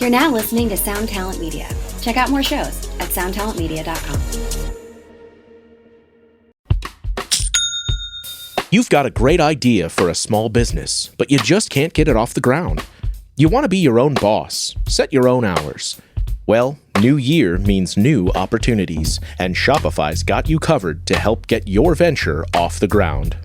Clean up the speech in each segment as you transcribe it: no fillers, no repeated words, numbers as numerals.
You're now listening to Sound Talent Media. Check out more shows at soundtalentmedia.com. You've got a great idea for a small business, but you just can't get it off the ground. You want to be your own boss, set your own hours. Well, new year means new opportunities, and Shopify's got you covered to help get your venture off the ground.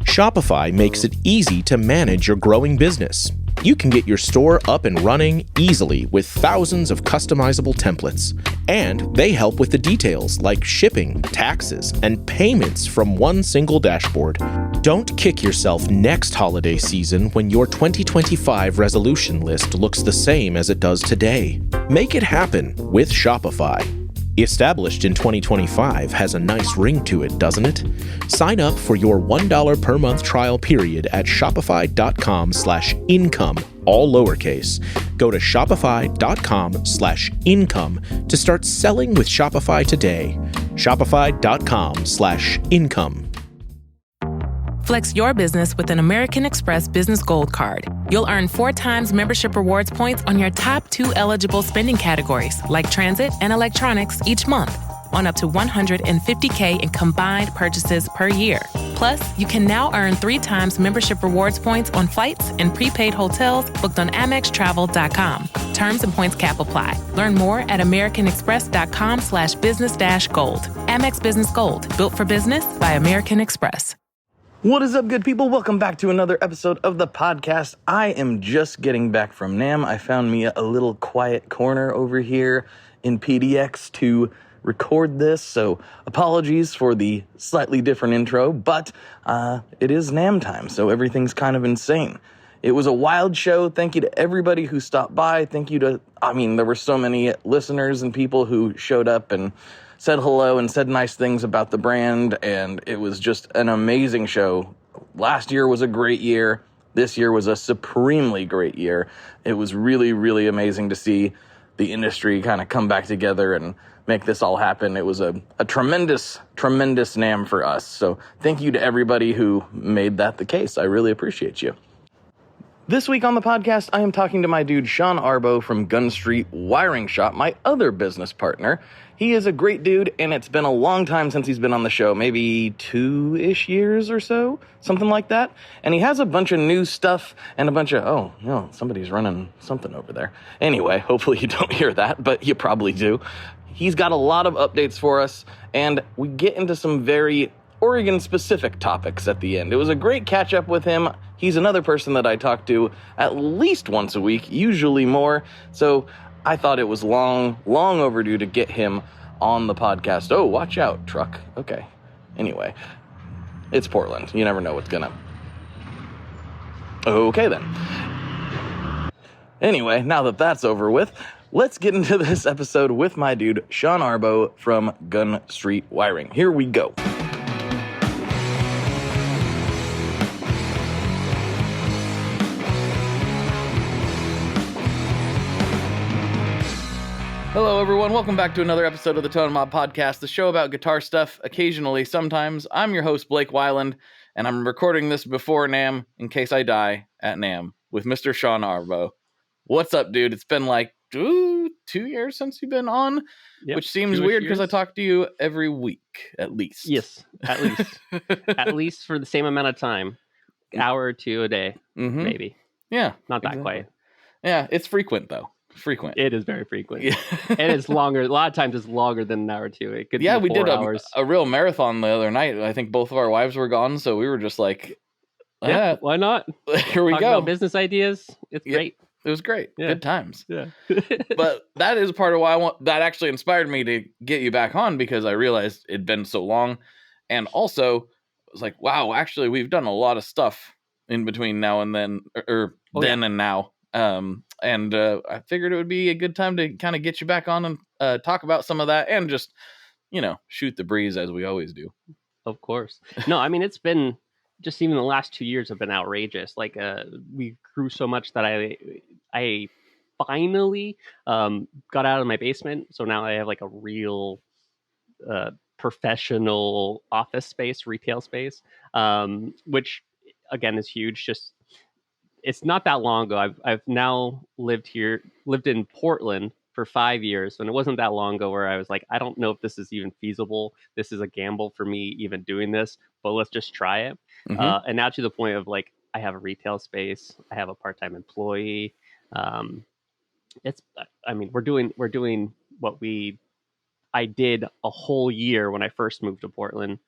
Shopify makes it easy to manage your growing business. You can get your store up and running easily with thousands of customizable templates. And they help with the details like shipping, taxes, and payments from one single dashboard. Don't kick yourself next holiday season when your 2025 resolution list looks the same as it does today. Make it happen with Shopify. Established in 2025 has a nice ring to it, doesn't it? Sign up for your $1 per month trial period at shopify.com/income, all lowercase. Go to shopify.com/income to start selling with Shopify today. Shopify.com/income. Flex your business with an American Express Business Gold Card. You'll earn 4 times membership rewards points on your top 2 eligible spending categories, like transit and electronics, each month, on up to $150K in combined purchases per year. Plus, you can now earn 3 times membership rewards points on flights and prepaid hotels booked on AmexTravel.com. Terms and points cap apply. Learn more at AmericanExpress.com/business-gold. Amex Business Gold, built for business by American Express. What is up, good people? Welcome back to another episode of the podcast. I am just getting back from NAMM. I found me a little quiet corner over here in PDX to record this, so apologies for the slightly different intro, but it is NAMM time, so everything's kind of insane. It was a wild show. Thank you to everybody who stopped by. Thank you to, there were so many listeners and people who showed up and said hello and said nice things about the brand, and it was just an amazing show. Last year was a great year. This year was a supremely great year. It was really, really amazing to see the industry kind of come back together and make this all happen. It was a tremendous, tremendous NAMM for us. So thank you to everybody who made that the case. I really appreciate you. This week on the podcast, I am talking to my dude, Sean Arbow from Gunstreet Wiring Shop, my other business partner. He is a great dude, and it's been a long time since he's been on the show, maybe 2-ish years or so, something like that. And he has a bunch of new stuff and a bunch of, somebody's running something over there. Anyway, hopefully you don't hear that, but you probably do. He's got a lot of updates for us, and we get into some very Oregon-specific topics at the end. It was a great catch-up with him. He's another person that I talk to at least once a week, usually more. So I thought it was long overdue to get him on the podcast. Oh, watch out, truck. Okay. Anyway, it's Portland. You never know what's gonna... Okay, then. Anyway, now that that's over with, let's get into this episode with my dude, Sean Arbow from Gunstreet Wiring. Here we go. Hello, everyone. Welcome back to another episode of the Tone Mob Podcast, the show about guitar stuff, occasionally, sometimes. I'm your host, Blake Weiland, and I'm recording this before NAMM in case I die at NAMM with Mr. Sean Arbow. What's up, dude? It's been like 2 years since you've been on, which seems weird because I talk to you every week, at least. Yes, at least. At least for the same amount of time. Hour or 2 a day, maybe. Yeah. Not that quiet. Yeah, it's frequent, though. Frequent. It is very frequent. Yeah. And it's longer. A lot of times it's longer than an hour or 2. It could be 4 we did hours. a real marathon the other night. I think both of our wives were gone, so we were just like, yeah, why not? Here we Talk go. About business ideas. It's great. It was great. Yeah. Good times. Yeah. But that is part of why that actually inspired me to get you back on, because I realized it'd been so long. And also, I was like, wow, actually, we've done a lot of stuff in between now and then, and now. And I figured it would be a good time to kind of get you back on and talk about some of that and just, shoot the breeze as we always do. Of course. No, I mean, it's been just even the last 2 years have been outrageous. Like we grew so much that I finally got out of my basement. So now I have like a real professional office space, retail space, which again is huge. Just it's not that long ago. I've now lived in Portland for 5 years, and it wasn't that long ago where I was like, I don't know if this is even feasible. This is a gamble for me even doing this, but let's just try it. And now to the point of like, I have a retail space, I have a part-time employee. It's, I mean, we're doing what I did a whole year when I first moved to Portland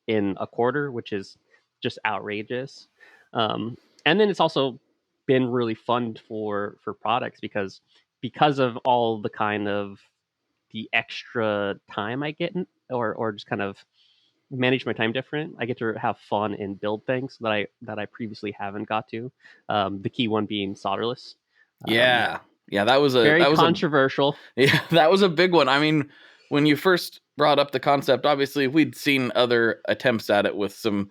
in a quarter, which is just outrageous. And then it's also been really fun for products because of all the kind of the extra time I get or just kind of manage my time different. I get to have fun and build things that I previously haven't got to. The key one being solderless. Yeah. That was Very controversial. That was a big one. I mean, when you first brought up the concept, obviously we'd seen other attempts at it with some,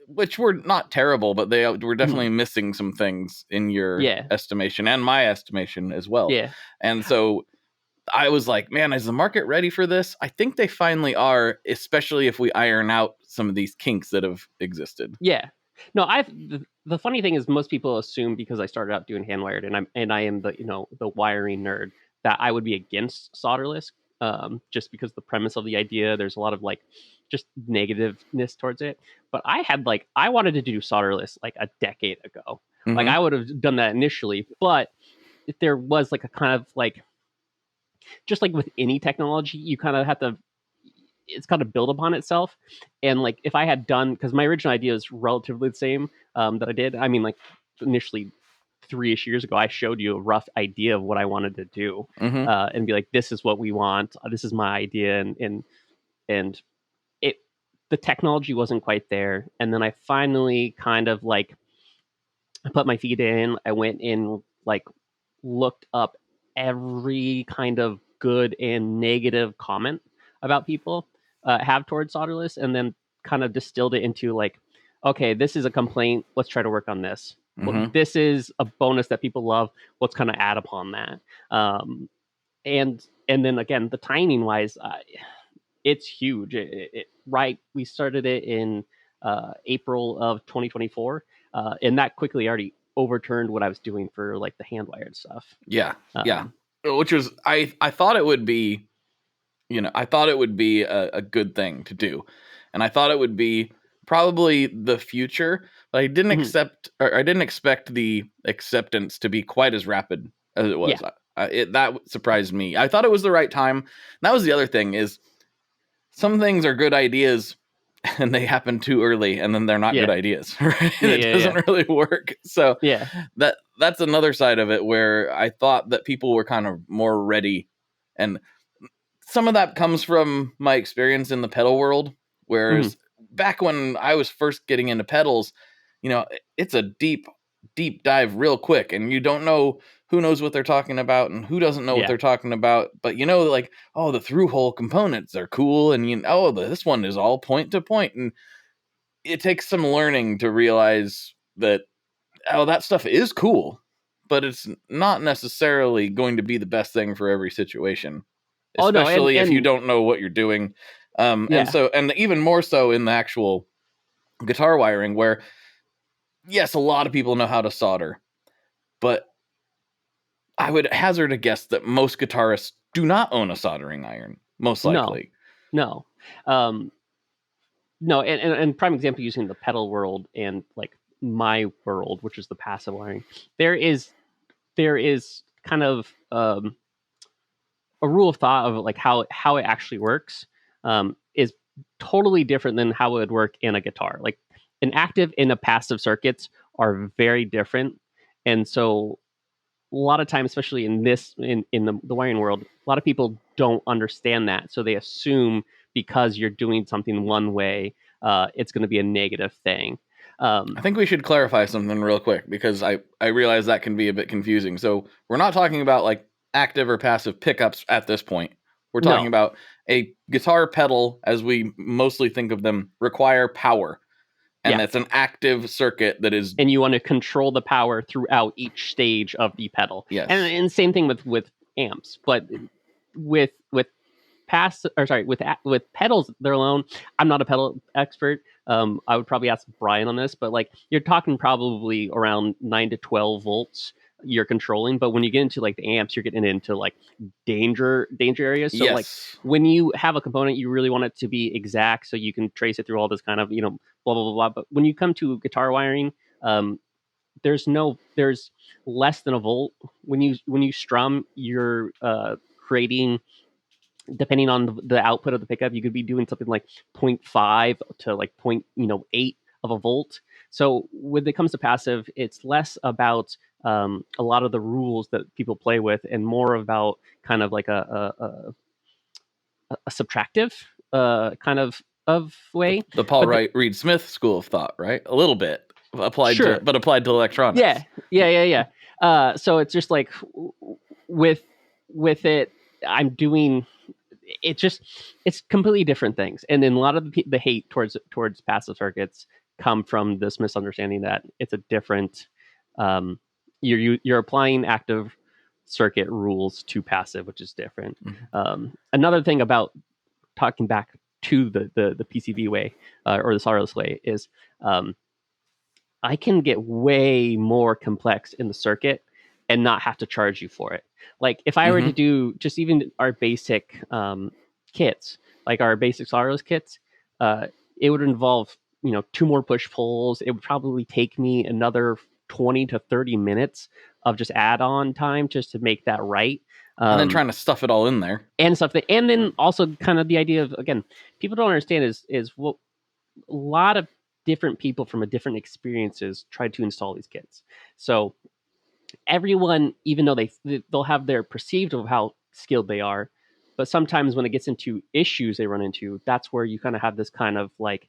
which were not terrible, but they were definitely missing some things in your estimation and my estimation as well. Yeah. And so I was like, man, is the market ready for this? I think they finally are, especially if we iron out some of these kinks that have existed. Yeah. No, the funny thing is most people assume because I started out doing hand wired and I am the wiring nerd that I would be against solderless, just because the premise of the idea, there's a lot of like just negativeness towards it. But I wanted to do solderless like a decade ago. Like I would have done that initially, but if there was like a kind of like, just like with any technology, you kind of have to, it's got to build upon itself. And like if I had done, because my original idea is relatively the same that I did. I mean, like initially 3-ish years ago, I showed you a rough idea of what I wanted to do, and be like, this is what we want. This is my idea, and it, the technology wasn't quite there. And then I finally kind of like, I put my feet in. I went in, like looked up every kind of good and negative comment about people have towards solderless, and then kind of distilled it into like, okay, this is a complaint. Let's try to work on this. Well, this is a bonus that people love. Let's kind of add upon that. And then again, the timing wise, it's huge. We started it in April of 2024, and that quickly already overturned what I was doing for like the hand wired stuff. Yeah. Which was, I thought it would be, I thought it would be a good thing to do. And I thought it would be probably the future, but I didn't I didn't expect the acceptance to be quite as rapid as it was. Yeah. That surprised me. I thought it was the right time. And that was the other thing, is some things are good ideas and they happen too early, and then they're not good ideas, right? It doesn't really work. So that's another side of it, where I thought that people were kind of more ready. And some of that comes from my experience in the pedal world, whereas back when I was first getting into pedals, it's a deep dive real quick, and you don't know who knows what they're talking about and who doesn't know what they're talking about. But like, oh, the through hole components are cool, and this one is all point to point, and it takes some learning to realize that that stuff is cool, but it's not necessarily going to be the best thing for every situation, especially if you don't know what you're doing. And even more so in the actual guitar wiring, where yes, a lot of people know how to solder, but I would hazard a guess that most guitarists do not own a soldering iron, most likely. No. No, and prime example using the pedal world and like my world, which is the passive wiring. There is kind of a rule of thought of like how it actually works is totally different than how it would work in a guitar. Like an active and a passive circuits are very different, and so a lot of times, especially in the wiring world, a lot of people don't understand that. So they assume because you're doing something one way, it's going to be a negative thing. I think we should clarify something real quick, because I realize that can be a bit confusing. So we're not talking about like active or passive pickups at this point. We're talking about a guitar pedal, as we mostly think of them, require power. And that's an active circuit that is... And you want to control the power throughout each stage of the pedal. Yes. And same thing with amps. But with pedals, they're alone, I'm not a pedal expert, I would probably ask Brian on this, but like you're talking probably around 9 to 12 volts you're controlling. But when you get into like the amps, you're getting into like danger areas. So like Yes. when you have a component, you really want it to be exact so you can trace it through all this kind of, blah, blah, blah, blah. But when you come to guitar wiring, there's less than a volt. When you strum, you're creating, depending on the output of the pickup, you could be doing something like 0.5 to like 0.8 of a volt. So when it comes to passive, it's less about a lot of the rules that people play with, and more about kind of like a subtractive kind of way. The Paul But Reed Smith school of thought, right? A little bit applied Sure. to electronics. Yeah. So it's just like with it, I'm doing it's completely different things. And then a lot of the hate towards passive circuits come from this misunderstanding that it's a different, you're applying active circuit rules to passive, which is different. Another thing about talking back to the PCB way or the solderless way is I can get way more complex in the circuit and not have to charge you for it. Like if I were to do just even our basic kits, like our basic solderless kits, it would involve 2 more push pulls. It would probably take me another 20 to 30 minutes of just add-on time just to make that right. And then trying to stuff it all in there. And then also kind of the idea of, again, people don't understand is what a lot of different people from different experiences try to install these kits. So everyone, even though they'll have their perceived of how skilled they are, but sometimes when it gets into issues they run into, that's where you kind of have this kind of like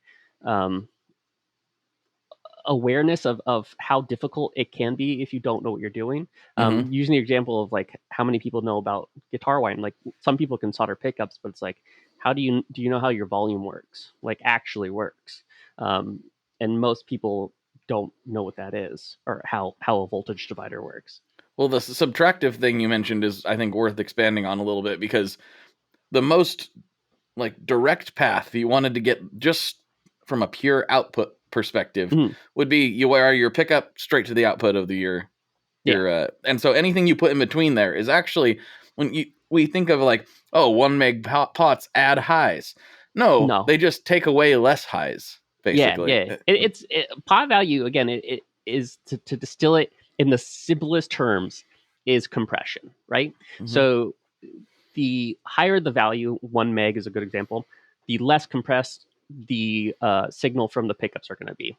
awareness of how difficult it can be if you don't know what you're doing. Using the example of like how many people know about guitar wiring, like some people can solder pickups, but it's like, how do you know how your volume works, like actually works? And most people don't know what that is, or how a voltage divider works. Well, the subtractive thing you mentioned is, I think, worth expanding on a little bit, because the most like direct path you wanted to get just from a pure output perspective would be you wire your pickup straight to the output of your and so anything you put in between there is actually, when we think of like, 1 meg pots add highs. No, they just take away less highs, basically. It's pot value, again, it is to distill it in the simplest terms, is compression, right? So the higher the value, 1 meg is a good example, the less compressed the signal from the pickups are going to be.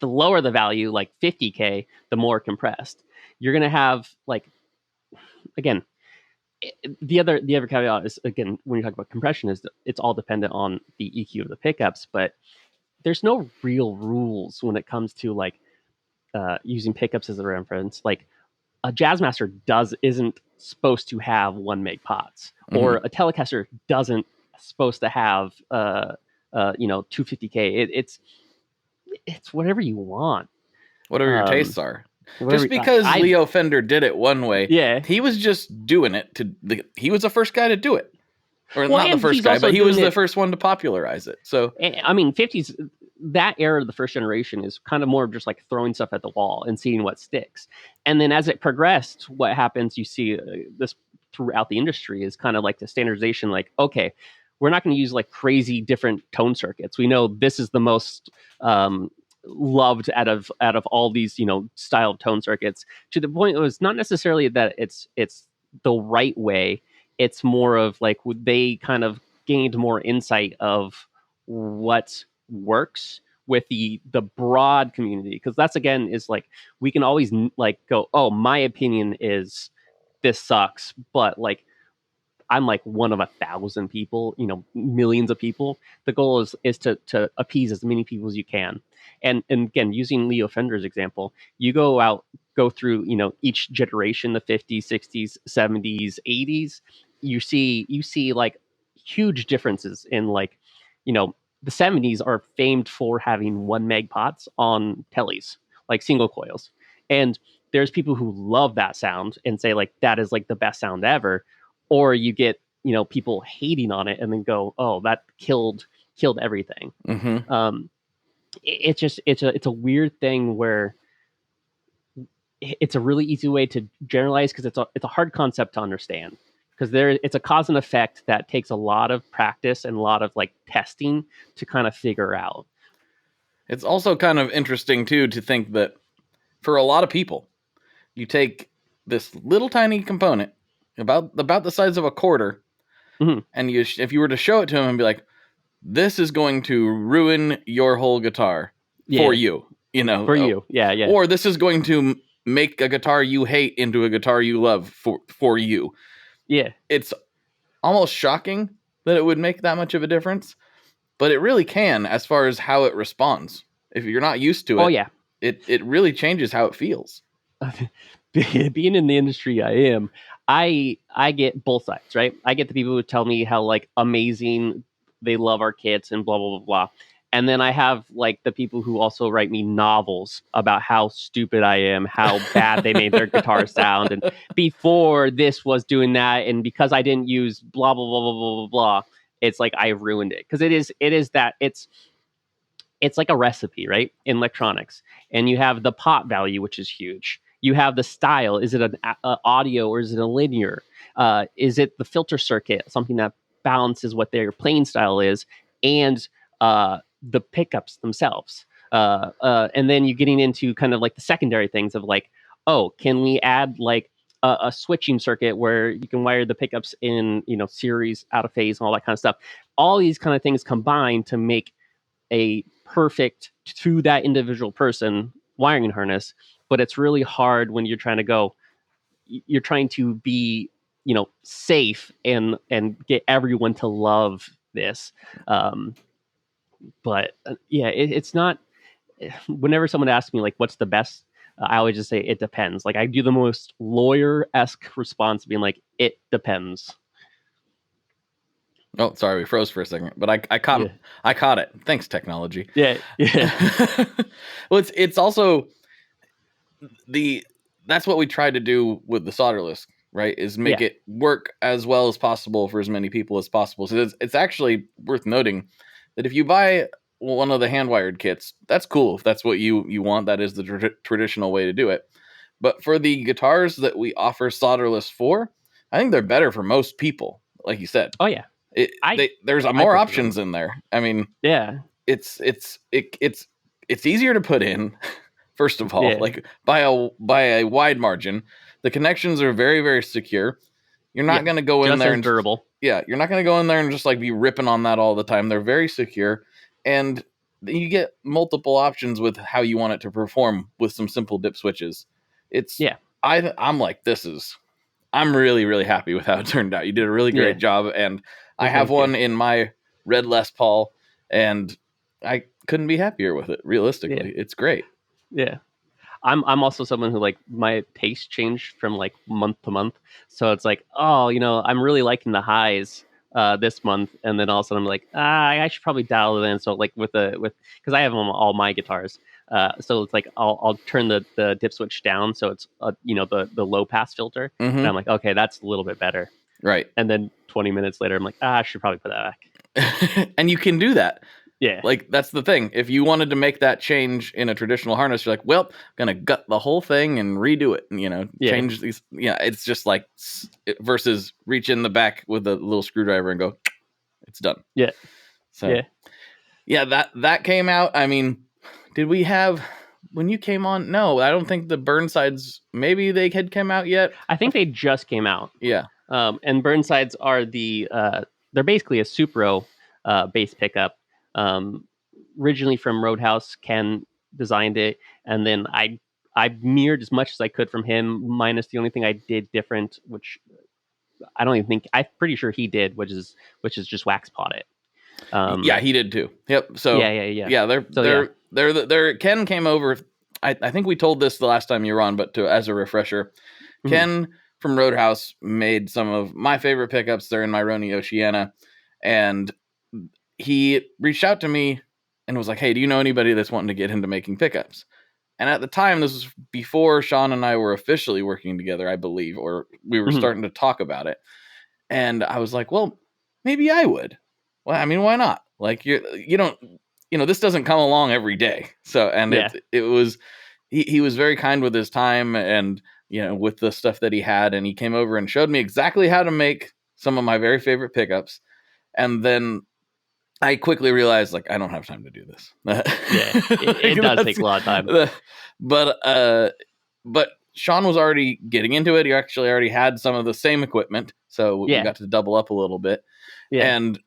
The lower the value, like 50K, the more compressed. You're going to have, like, again, the other caveat is, again, when you talk about compression, is that it's all dependent on the EQ of the pickups, but there's no real rules when it comes to like using pickups as a reference. Like a Jazzmaster isn't supposed to have 1 meg pots, or a Telecaster isn't supposed to have 250K. It's whatever you want, whatever your tastes are. Just because Leo Fender did it one way, he was just doing it he was the first guy to do it. Or not the first guy, but he was the first one to popularize it. So I mean, 50s, that era of the first generation is kind of more just like throwing stuff at the wall and seeing what sticks. And then as it progressed, what happens, you see this throughout the industry, is kind of like the standardization, like, okay, we're not going to use like crazy different tone circuits. We know this is the most loved out of all these, style of tone circuits, to the point it was not necessarily that it's the right way. It's more of like, they kind of gained more insight of what works with the broad community. Because that's, again, is like, we can always like go, oh, my opinion is this sucks, but like, I'm like one of 1,000 people, millions of people. The goal is to appease as many people as you can. And again, using Leo Fender's example, you go through, each generation, the 50s, 60s, 70s, 80s, you see like huge differences in, like, the 70s are famed for having 1 meg pots on tellies, like single coils. And there's people who love that sound and say like, that is like the best sound ever. Or you get, people hating on it and then go, oh, that killed everything. it's just it's a weird thing where it's a really easy way to generalize because it's a hard concept to understand because it's a cause and effect that takes a lot of practice and a lot of like testing to kind of figure out. It's also kind of interesting too to think that for a lot of people, you take this little tiny component about the size of a quarter, and if you were to show it to him and be like, "This is going to ruin your whole guitar for you," for you, yeah, or this is going to make a guitar you hate into a guitar you love for you. Yeah, it's almost shocking that it would make that much of a difference, but it really can as far as how it responds. If you're not used to it, oh yeah, it really changes how it feels. Being in the industry I get both sides, right? I get the people who tell me how like amazing they love our kits and blah blah blah blah. And then I have like the people who also write me novels about how stupid I am, how bad they made their guitar sound, and before this was doing that, and because I didn't use blah blah blah blah blah blah blah, it's like I ruined it. Because it is that it's like a recipe, right? In electronics, and you have the pot value, which is huge. You have the style. Is it an audio or is it a linear? Is it the filter circuit, something that balances what their playing style is, and the pickups themselves? And then you're getting into kind of like the secondary things of like, oh, can we add like a switching circuit where you can wire the pickups in, series, out of phase, and all that kind of stuff. All these kind of things combine to make a perfect to that individual person wiring harness. But it's really hard when you're trying to be safe and get everyone to love this. But yeah, it's not. Whenever someone asks me like what's the best, I always just say it depends. Like I do the most lawyer-esque response, being like, it depends. Oh, sorry, we froze for a second, but I caught it. Thanks, technology. Yeah. Well, it's also that's what we try to do with the solderless, right? Is make it work as well as possible for as many people as possible. So it's actually worth noting that if you buy one of the hand wired kits, that's cool. If that's what you want, that is the traditional way to do it. But for the guitars that we offer solderless for, I think they're better for most people. Like you said. Oh yeah. There's more options in there. I mean, yeah, it's easier to put in. First of all, like by a wide margin, the connections are very, very secure. You're not going to go in there and durable. You're not going to go in there and just like be ripping on that all the time. They're very secure, and you get multiple options with how you want it to perform with some simple dip switches. I'm like, I'm really, really happy with how it turned out. You did a really great job, and I have one in my red Les Paul, and I couldn't be happier with it. Realistically, it's great. Yeah, I'm also someone who like my taste changed from like month to month. So it's like, oh, I'm really liking the highs this month, and then all of a sudden I'm like, I should probably dial it in. So like because I have all my guitars. So it's like I'll turn the dip switch down, so it's the low pass filter, and I'm like, okay, that's a little bit better, right? And then 20 minutes later, I'm like, I should probably put that back. And you can do that, Like that's the thing. If you wanted to make that change in a traditional harness, you're like, well, I'm gonna gut the whole thing and redo it, and change these. Yeah, it's just like versus reach in the back with a little screwdriver and go, it's done. Yeah. So that came out. I mean. Did we have when you came on? No, I don't think the Burnsides. Maybe they had come out yet. I think they just came out. Yeah. And Burnsides are they're basically a Supro bass pickup. Originally from Roadhouse, Ken designed it, and then I mirrored as much as I could from him, minus the only thing I did different, which I don't even think I'm pretty sure he did, which is just wax pot it. He did too. Yep. So they're Ken came over. I think we told this the last time you were on, but as a refresher, Ken from Roadhouse made some of my favorite pickups. They're in my Roni Oceana, and he reached out to me and was like, "Hey, do you know anybody that's wanting to get into making pickups?" And at the time, this was before Sean and I were officially working together, I believe, or we were starting to talk about it. And I was like, "Well, maybe I would." Well, I mean, why not? Like you don't. this doesn't come along every day. So, and Yeah. it was, he was very kind with his time and, with the stuff that he had. And he came over and showed me exactly how to make some of my very favorite pickups. And then I quickly realized, like, I don't have time to do this. Yeah, it does take a lot of time. But Sean was already getting into it. He actually already had some of the same equipment. So we got to double up a little bit. Yeah. And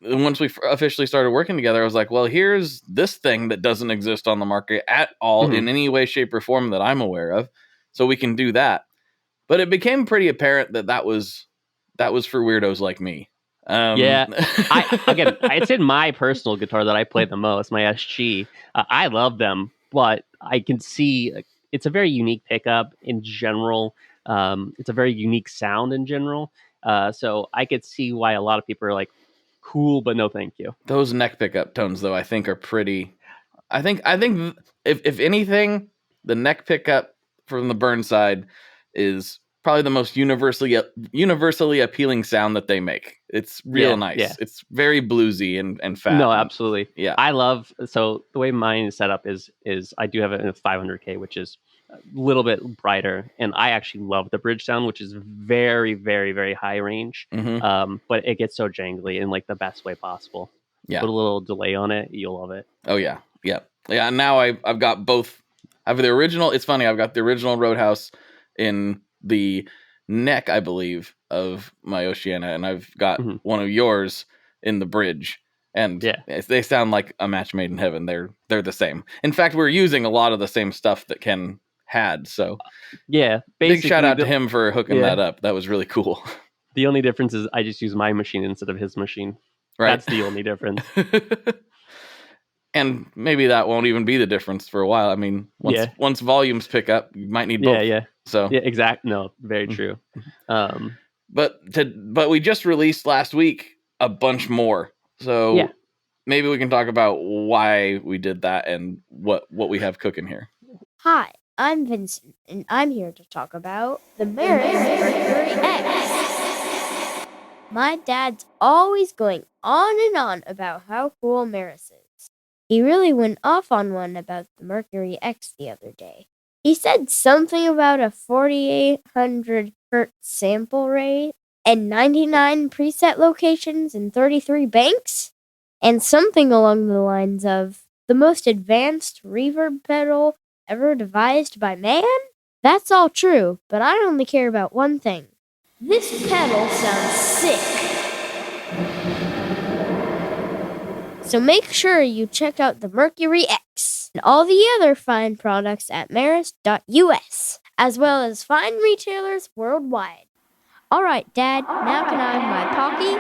once we officially started working together, I was like, well, here's this thing that doesn't exist on the market at all in any way, shape, or form that I'm aware of. So we can do that. But it became pretty apparent that was for weirdos like me. It's in my personal guitar that I play the most, my SG. I love them, but I can see it's a very unique pickup in general. It's a very unique sound in general. So I could see why a lot of people are like, cool, but no thank you. Those neck pickup tones, though, I think are pretty. I think if anything, the neck pickup from the Burnside is probably the most universally appealing sound that they make. It's real nice. Yeah. It's very bluesy and fat. No, absolutely. Yeah. I love, so the way mine is set up is I do have it in a 500K, which is a little bit brighter. And I actually love the bridge sound, which is very, very, very high range. But it gets so jangly in like the best way possible. Yeah. Put a little delay on it. You'll love it. Oh yeah. Yeah. Yeah. Now I've got both. I have the original. It's funny. I've got the original Roadhouse in the neck, I believe, of my Oceana, and I've got one of yours in the bridge, and they sound like a match made in heaven. They're the same. In fact, we're using a lot of the same stuff that Ken had. So big shout out to him for hooking that up. That was really cool. The only difference is I just use my machine instead of his machine. Right. That's the only difference. And maybe that won't even be the difference for a while. I mean, once volumes pick up, you might need both. Yeah. So exact. No, very true. But we just released last week a bunch more. So maybe we can talk about why we did that and what we have cooking here. Hi, I'm Vincent, and I'm here to talk about the Maris Mercury X. My dad's always going on and on about how cool Maris is. He really went off on one about the Mercury X the other day. He said something about a 4,800 hertz sample rate and 99 preset locations and 33 banks, and something along the lines of the most advanced reverb pedal ever devised by man? That's all true, but I only care about one thing. This pedal sounds sick. So make sure you check out the Mercury X and all the other fine products at maris.us, as well as fine retailers worldwide. All right, Dad, now can I have my Pocky?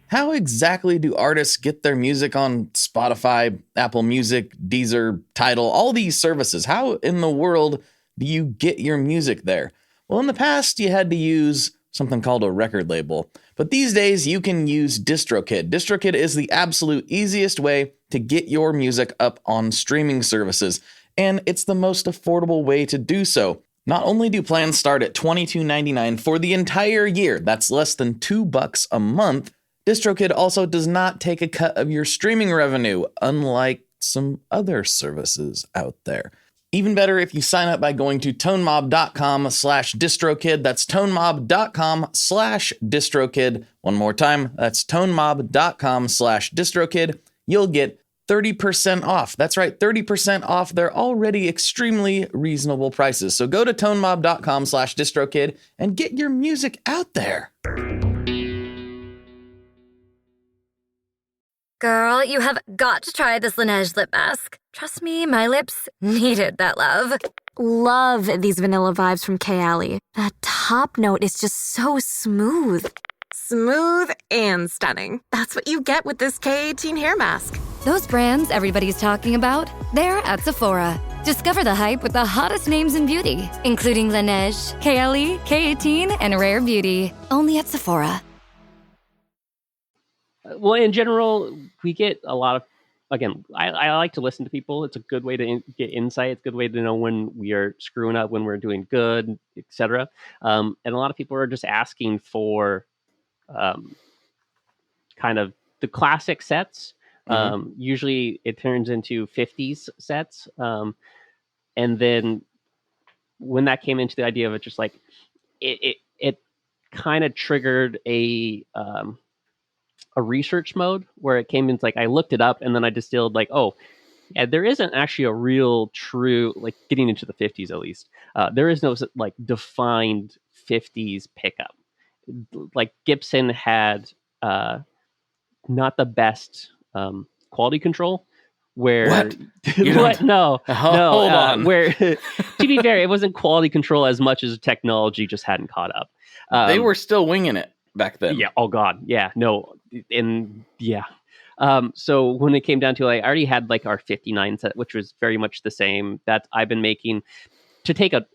How exactly do artists get their music on Spotify, Apple Music, Deezer, Tidal, all these services? How in the world do you get your music there? Well, in the past, you had to use something called a record label. But these days, you can use DistroKid. DistroKid is the absolute easiest way to get your music up on streaming services. And it's the most affordable way to do so. Not only do plans start at $22.99 for the entire year, that's less than $2 a month, DistroKid also does not take a cut of your streaming revenue, unlike some other services out there. Even better if you sign up by going to tonemob.com/distrokid. That's tonemob.com/distrokid. One more time, that's tonemob.com/distrokid. You'll get 30% off. That's right, 30% off their already extremely reasonable prices. So go to tonemob.com/distrokid and get your music out there. Girl, you have got to try this Laneige lip mask. Trust me, my lips needed that love. Love these vanilla vibes from Kayali. That top note is just so smooth. Smooth and stunning. That's what you get with this K18 hair mask. Those brands everybody's talking about, they're at Sephora. Discover the hype with the hottest names in beauty, including Laneige, Kayali, K18, and Rare Beauty. Only at Sephora. Well, in general, we get a lot of again, I like to listen to people. It's a good way to get insight. It's a good way to know when we are screwing up, when we're doing good, etc. And a lot of people are just asking for um, kind of the classic sets. Usually it turns into 50s sets. And then when that came into the idea of it, just like it kind of triggered a research mode where it came into like, I looked it up and then I distilled like, oh, yeah, there isn't actually a real true, like getting into the 50s at least. There is no like defined 50s pickup. Like Gibson had not the best quality control. Where What? what? No, Hold on. Where to be fair, it wasn't quality control as much as technology just hadn't caught up. They were still winging it back then. Yeah. Oh God. Yeah. No. And yeah. So when it came down to, like, I already had like our 59 set, which was very much the same that I've been making. To take a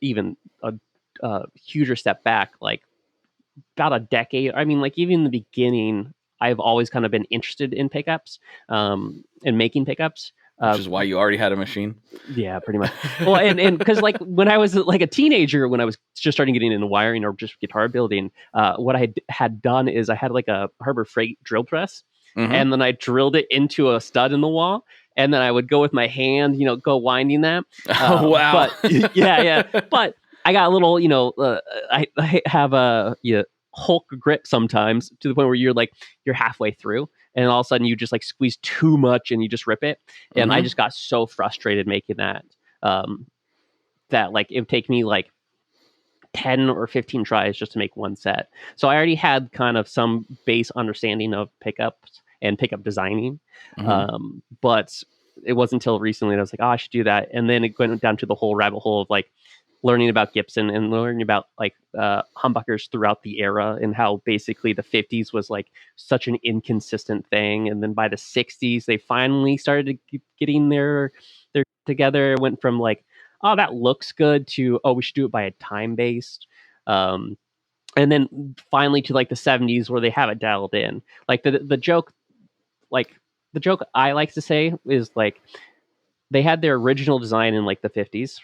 huger step back, like about a decade. I mean, like even in the beginning, I've always kind of been interested in pickups, and making pickups. Which is why you already had a machine. Yeah, pretty much. Well, and because like when I was like a teenager, when I was just starting getting into wiring or just guitar building, what I had done is I had like a Harbor Freight drill press, and then I drilled it into a stud in the wall, and then I would go with my hand, go winding that. Oh wow! But yeah. But I got a little, I have a Hulk grip sometimes to the point where you're halfway through. And all of a sudden you just like squeeze too much and you just rip it. And I just got so frustrated making that, that like it would take me like 10 or 15 tries just to make one set. So I already had kind of some base understanding of pickups and pickup designing. But it wasn't until recently that I was like, oh, I should do that. And then it went down to the whole rabbit hole of like learning about Gibson and learning about like humbuckers throughout the era and how basically the 50s was like such an inconsistent thing. And then by the 60s, they finally started getting their together. It went from like, oh, that looks good to, oh, we should do it by a time based. And then finally to like the 70s where they have it dialed in. Like the joke I like to say is like they had their original design in like the 50s,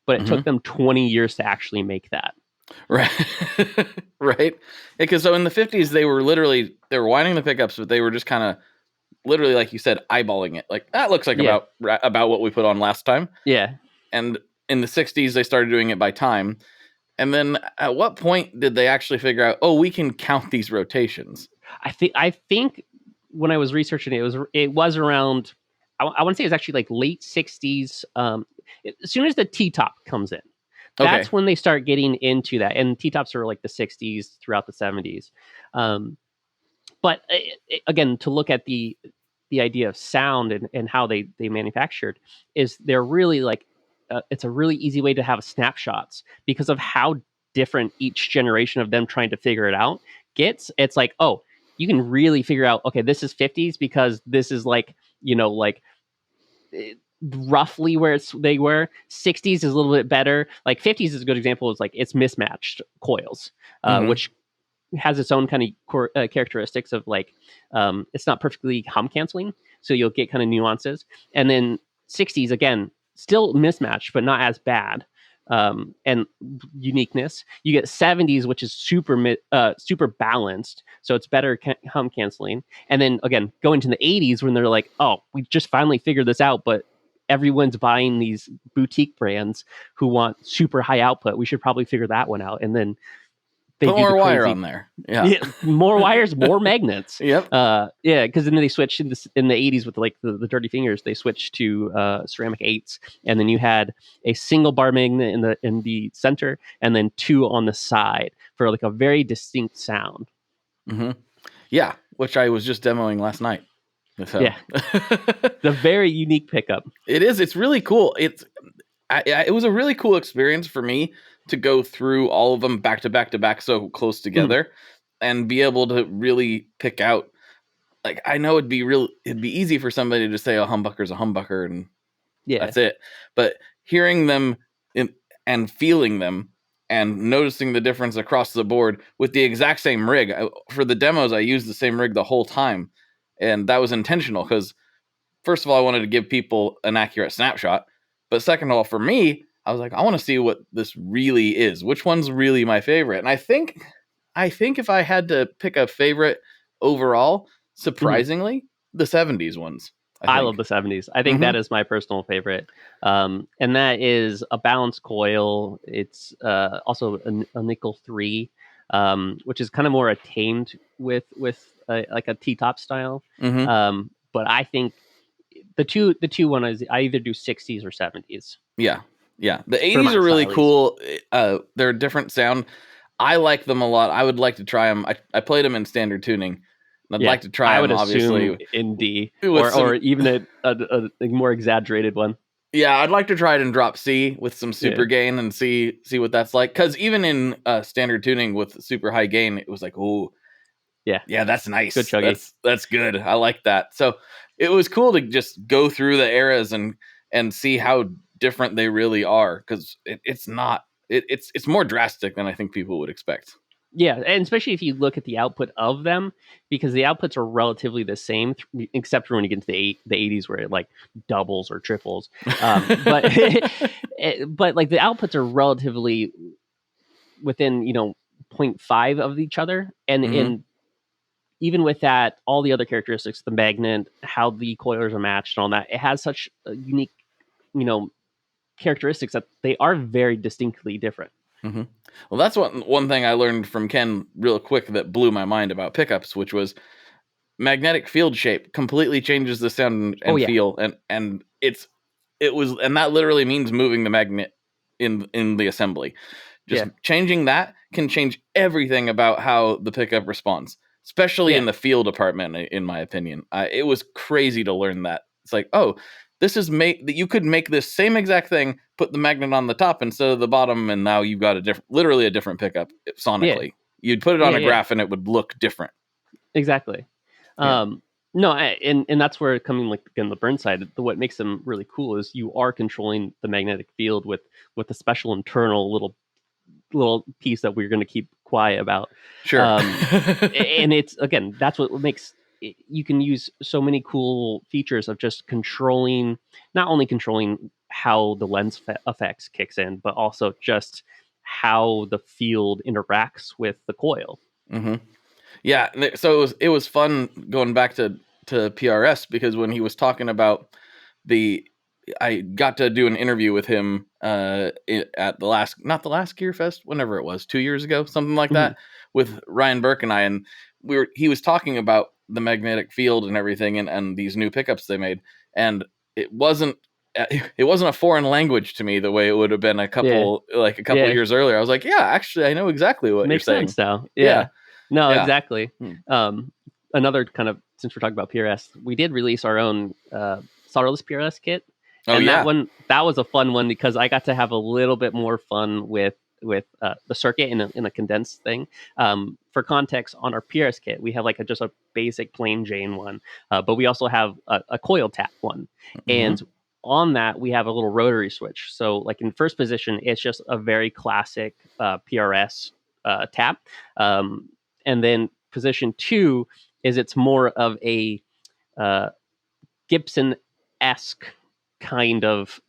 but it took them 20 years to actually make that. Right. Right. Because so in the 50s, they were winding the pickups, but they were just kind of literally, like you said, eyeballing it. Like, that looks like about what we put on last time. Yeah. And in the 60s, they started doing it by time. And then at what point did they actually figure out, oh, we can count these rotations? I think when I was researching it was around, I want to say it was actually like late 60s. As soon as the T-top comes in, that's when they start getting into that. And T-tops are like the 60s throughout the 70s. But again, to look at the idea of sound and how they manufactured is they're really like, it's a really easy way to have snapshots because of how different each generation of them trying to figure it out gets. It's like, oh, you can really figure out, okay, this is 50s because this is like, roughly where they were. 60s is a little bit better. Like 50s is a good example. Is like it's mismatched coils, which has its own kind of characteristics of like it's not perfectly hum canceling, so you'll get kind of nuances. And then 60s again, still mismatched, but not as bad. And uniqueness. You get 70s, which is super balanced, so it's better hum canceling. And then again, going to the 80s when they're like, oh, we just finally figured this out, but everyone's buying these boutique brands who want super high output. We should probably figure that one out. And then they put more wire on there. Yeah, more wires, more magnets. Yep. Because then they switched in the 80s with like the dirty fingers. They switched to ceramic 8s, and then you had a single bar magnet in the center, and then 2 on the side for like a very distinct sound. Yeah, which I was just demoing last night. So. Yeah, the very unique pickup. It is. It's really cool. It was a really cool experience for me to go through all of them back to back to back so close together and be able to really pick out. Like, I know it'd be easy for somebody to say a humbucker's a humbucker and that's it. But hearing them and feeling them and noticing the difference across the board with the exact same rig. For the demos, I used the same rig the whole time. And that was intentional because first of all, I wanted to give people an accurate snapshot. But second of all, for me, I was like, I want to see what this really is. Which one's really my favorite? And I think if I had to pick a favorite overall, surprisingly, the 70s ones. I love the 70s. I think that is my personal favorite. And that is a balanced coil. It's also a nickel 3, which is kind of more tamed with like a T-top style. But I think the two one is I either do 60s or 70s. Yeah. The 80s are really cool. They're a different sound. I like them a lot. I would like to try them. I played them in standard tuning. I'd like to try them, obviously. In D, or even a more exaggerated one. Yeah, I'd like to try it in drop C with some super gain and see what that's like. Because even in standard tuning with super high gain, it was like, oh, yeah, that's nice. Good chuggy. That's good. I like that. So it was cool to just go through the eras and see how different they really are. Because it's not. It's more drastic than I think people would expect. Yeah, and especially if you look at the output of them, because the outputs are relatively the same, except for when you get into the 80s where it like doubles or triples. But but like the outputs are relatively within 0.5 of each other, and even with that, all the other characteristics, the magnet, how the coilers are matched, and all that, it has such a unique characteristics that they are very distinctly different. Well, that's one thing I learned from Ken real quick that blew my mind about pickups, which was magnetic field shape completely changes the sound and feel, and that literally means moving the magnet in the assembly. Just changing that can change everything about how the pickup responds, especially in the feel department. In my opinion, it was crazy to learn that. It's like, oh, this is that you could make this same exact thing, put the magnet on the top instead of the bottom, and now you've got literally a different pickup sonically. Yeah. You'd put it on a graph and it would look different. Exactly. No, and that's where coming like again the Burnside, what makes them really cool is you are controlling the magnetic field with a special internal little piece that we're going to keep quiet about. Sure. And it's again, that's what makes you can use so many cool features of just not only controlling how the lens effects kicks in, but also just how the field interacts with the coil. Yeah, so it was fun going back to PRS, because when he was talking about I got to do an interview with him at not the last Gear Fest, whenever it was, 2 years ago, something like that, with Ryan Burke and I, and he was talking about the magnetic field and everything, and these new pickups they made, and it wasn't a foreign language to me the way it would have been a couple years earlier. I was like, yeah, actually, I know exactly what makes you're saying. Sense now. Yeah. No, exactly. Another kind of, since we're talking about PRS, we did release our own solderless PRS kit. That was a fun one because I got to have a little bit more fun with the circuit in a condensed thing. For context, on our PRS kit, we have like just a basic plain Jane one, but we also have a coil tap one. And on that, we have a little rotary switch. So like in first position, it's just a very classic PRS tap. And then position 2 is it's more of a Gibson-esque kind of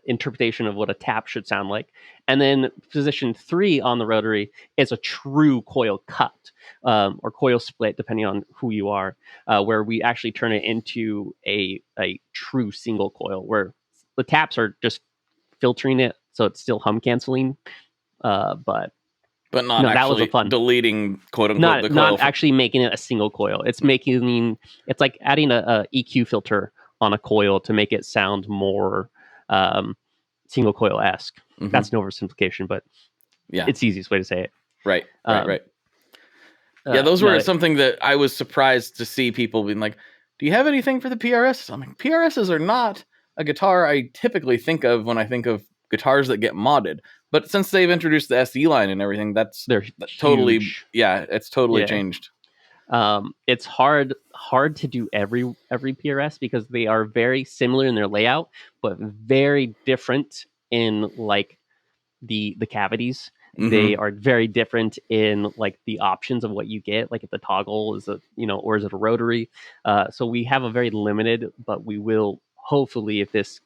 interpretation of what a tap should sound like. And then position 3 on the rotary is a true coil cut or coil split, depending on who you are, where we actually turn it into a true single coil, where the taps are just filtering it so it's still hum canceling, but not actually that was a fun deleting quote unquote the coil. Not actually making it a single coil. It's like adding a EQ filter on a coil to make it sound more single coil-esque. That's an oversimplification, but it's the easiest way to say it. Right. Yeah, those were something that I was surprised to see people being like, do you have anything for the PRS? I'm like, PRSs are not a guitar I typically think of when I think of guitars that get modded. But since they've introduced the SE line and everything, they're totally it's totally changed. It's hard to do every PRS because they are very similar in their layout, but very different in like the cavities They are very different in like the options of what you get, like if the toggle is or is it a rotary. So we have a very limited, but we will hopefully, if this,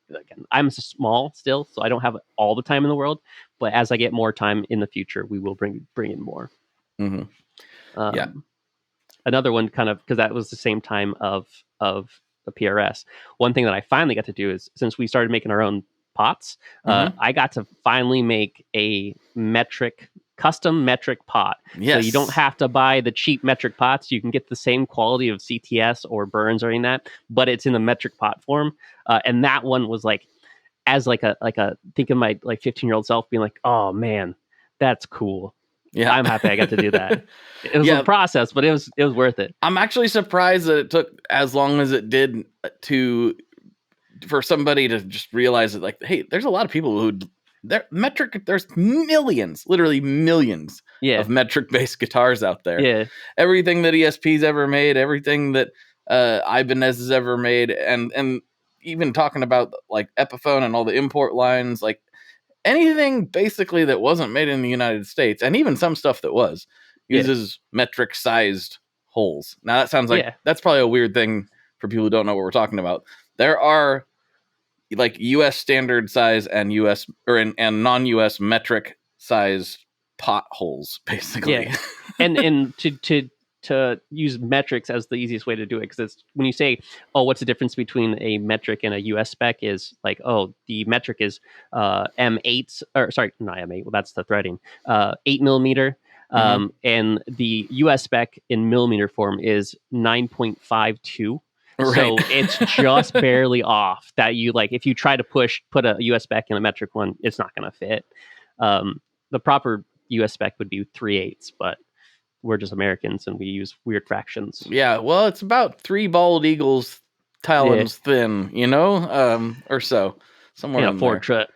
again, I'm small still, so I don't have all the time in the world, but as I get more time in the future, we will bring in more. Yeah. Another one, kind of, because that was the same time of the PRS. One thing that I finally got to do is, since we started making our own pots, I got to finally make a custom metric pot. Yes. So you don't have to buy the cheap metric pots. You can get the same quality of CTS or Burns or anything that, but it's in the metric pot form. And that one was like, as like a think of my like 15-year-old self being like, oh man, that's cool. Yeah, I'm happy I got to do that. It was a process, but it was worth it. I'm actually surprised that it took as long as it did for somebody to just realize that, like, hey, there's a lot of people who there's millions, literally millions of metric-based guitars out there. Yeah. Everything that ESP's ever made, everything that Ibanez has ever made, and even talking about like Epiphone and all the import lines, like anything basically that wasn't made in the United States, and even some stuff that was, uses metric-sized holes. Now that sounds like that's probably a weird thing for people who don't know what we're talking about. There are like U.S. standard size and U.S. and non-U.S. metric size potholes, basically. Yeah, and to use metrics as the easiest way to do it, because it's when you say, oh, what's the difference between a metric and a US spec, is like, oh, the metric is M8, or sorry, not M8, well, that's the threading, 8 millimeter, and the US spec in millimeter form is 9.52. Right. So it's just barely off. That you, like, if you try to put a US spec in a metric one, it's not going to fit. The proper US spec would be 3/8, but we're just Americans and we use weird fractions. Yeah, well, it's about 3 bald eagles talons thin, or so. Somewhere in Ford there. truck.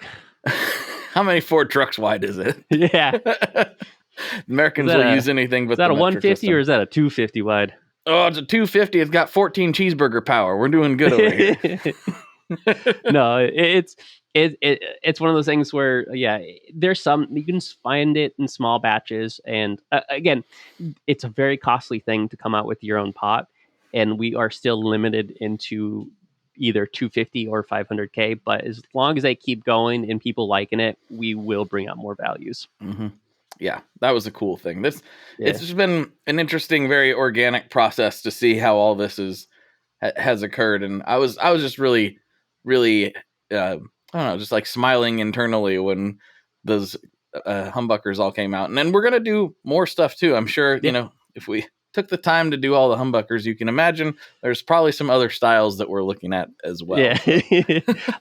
How many Ford trucks wide is it? Yeah. Americans will use anything but is that a 150 or is that a 250 wide? Oh, it's a 250. It's got 14 cheeseburger power. We're doing good over here. No, it's one of those things where, there's some, you can find it in small batches. And again, it's a very costly thing to come out with your own pot. And we are still limited into either 250 or 500K. But as long as they keep going and people liking it, we will bring out more values. Mm-hmm. Yeah, that was a cool thing. It's just been an interesting, very organic process to see how all this has occurred. And I was just really, really, I don't know, just like smiling internally when those humbuckers all came out. And then we're going to do more stuff too. I'm sure, if we took the time to do all the humbuckers, you can imagine there's probably some other styles that we're looking at as well. Yeah.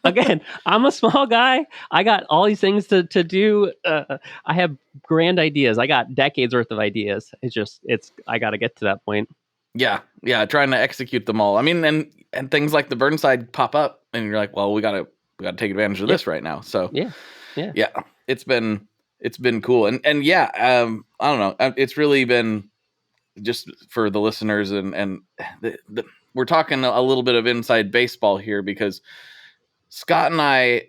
Again, I'm a small guy. I got all these things to do. I have grand ideas. I got decades worth of ideas. I got to get to that point. Yeah. Trying to execute them all. I mean, and things like the Burnside pop up and you're like, well, we got to take advantage of this right now. So yeah, it's been cool. And I don't know. It's really been, just for the listeners, and we're talking a little bit of inside baseball here, because Scott and I,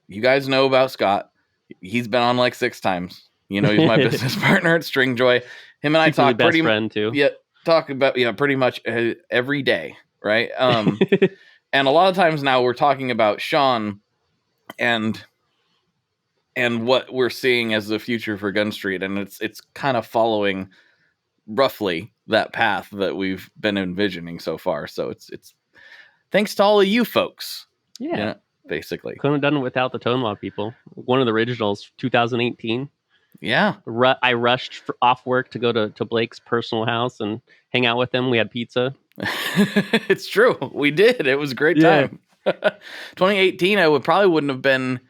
you guys know about Scott. He's been on like 6 times. He's my business partner at String Joy. Him and I talk pretty friend too. Yeah, talk about pretty much every day, right? And a lot of times now we're talking about Sean and what we're seeing as the future for Gunstreet, and it's kind of following roughly that path that we've been envisioning so far. So it's thanks to all of you folks. Yeah, basically. Couldn't have done it without the Tonewall people. One of the originals, 2018. Yeah. I rushed off work to go to Blake's personal house and hang out with him. We had pizza. It's true. We did. It was a great time. 2018, I wouldn't have been,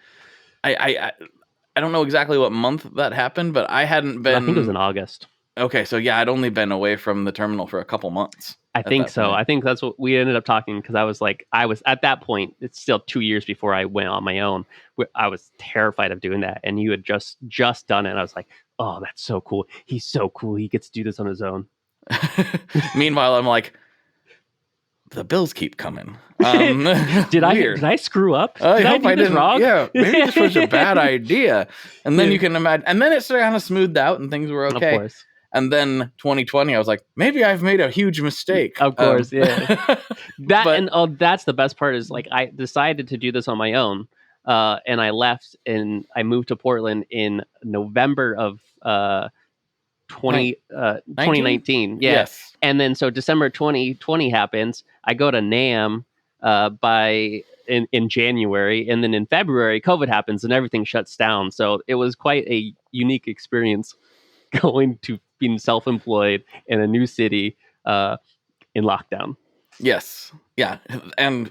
I don't know exactly what month that happened, but I hadn't been. I think it was in August. Okay, so I'd only been away from the terminal for a couple months. I think so. Point. I think that's what we ended up talking, because I was at that point, it's still 2 years before I went on my own. I was terrified of doing that. And you had just done it. And I was like, oh, that's so cool. He's so cool. He gets to do this on his own. Meanwhile, I'm like, the bills keep coming. Did I screw up? I hope do I this didn't. wrong? Yeah, maybe this was a bad idea. And then you can imagine, and then it kind of smoothed out and things were okay. Of course. And then 2020, I was like, maybe I've made a huge mistake. Of course, yeah. That's the best part is like I decided to do this on my own, and I left and I moved to Portland in November of 2019. Yeah. Yes. And then so December 2020 happens. I go to NAMM in January, and then in February COVID happens and everything shuts down. So it was quite a unique experience going to being self-employed in a new city in lockdown. Yes. Yeah. And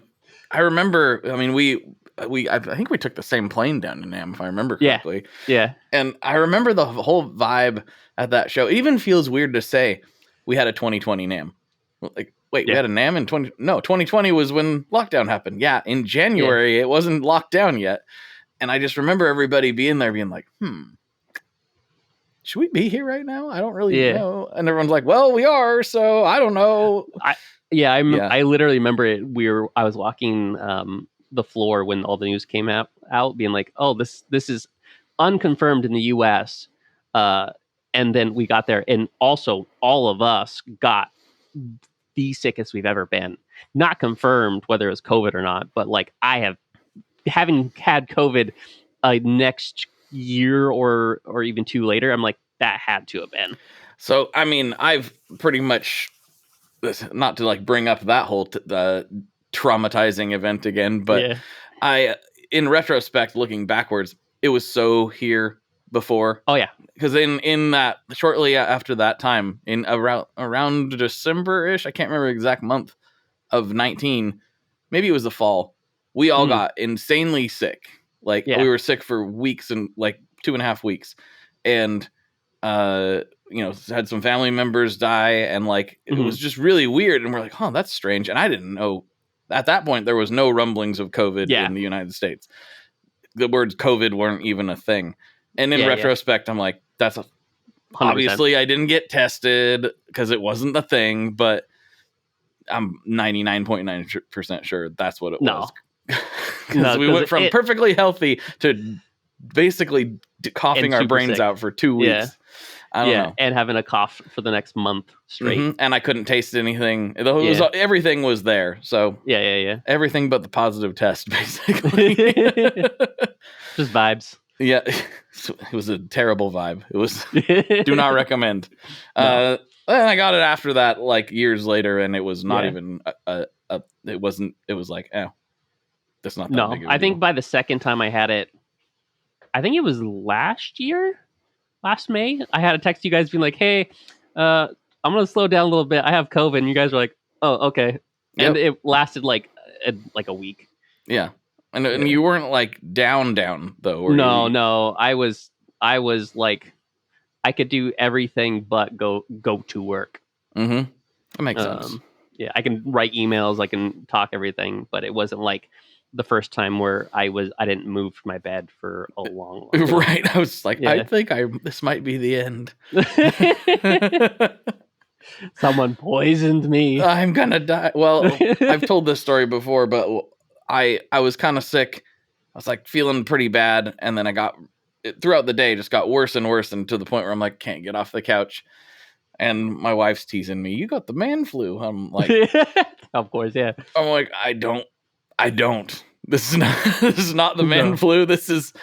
I remember, I mean, I think we took the same plane down to NAMM, if I remember correctly. Yeah. And I remember the whole vibe at that show. It even feels weird to say we had a 2020 NAMM. Like, wait, we had a NAMM in 2020 was when lockdown happened. Yeah. In January, it wasn't locked down yet. And I just remember everybody being there being like, should we be here right now? I don't really know. And everyone's like, well, we are, so I don't know. I literally remember it. I was walking the floor when all the news came out being like, oh, this is unconfirmed in the US. And then we got there, and also all of us got the sickest we've ever been. Not confirmed whether it was COVID or not, but like having had COVID next year or even 2 later, I'm like, that had to have been. So I mean, I've pretty much, not to like bring up that whole traumatizing event again, but I, in retrospect, looking backwards, it was so here before. Oh yeah, because in that shortly after that time, in around December-ish, I can't remember the exact month of 19, maybe it was the fall, we all got insanely sick. Like we were sick for weeks, and like 2.5 weeks, and had some family members die, and like it was just really weird, and we're like, oh, that's strange. And I didn't know at that point there was no rumblings of COVID in the United States. The words COVID weren't even a thing. And in retrospect, I'm like, that's 100%. Obviously I didn't get tested because it wasn't the thing, but I'm 99.9% sure that's what it was. Because we went from perfectly healthy to basically coughing our brains sick. Out for 2 weeks. I don't know. And having a cough for the next month straight. And I couldn't taste anything. Everything was there. So everything but the positive test, basically. Just vibes. Yeah, it was a terrible vibe. It was do not recommend. And I got it after that, like years later, and it was not even it wasn't. It was like, that's not that big of a I deal. think by the second time I had it, I think it was last May. I had a text you guys being like, hey, I'm gonna slow down a little bit. I have COVID, and you guys were like, oh, okay. And it lasted like a week. Yeah. And you weren't like down though. Were no, you? No. I was like, I could do everything but go to work. Mm-hmm. That makes sense. Yeah, I can write emails, I can talk everything, but it wasn't like the first time where I didn't move from my bed for a long time. Right. I was like, I think this might be the end. Someone poisoned me. I'm gonna die. Well, I've told this story before, but I was kind of sick. I was like feeling pretty bad, and then throughout the day just got worse and worse, and to the point where I'm like, can't get off the couch. And my wife's teasing me, you got the man flu. I'm like, of course, yeah. I'm like, I don't. This is not the man flu. This is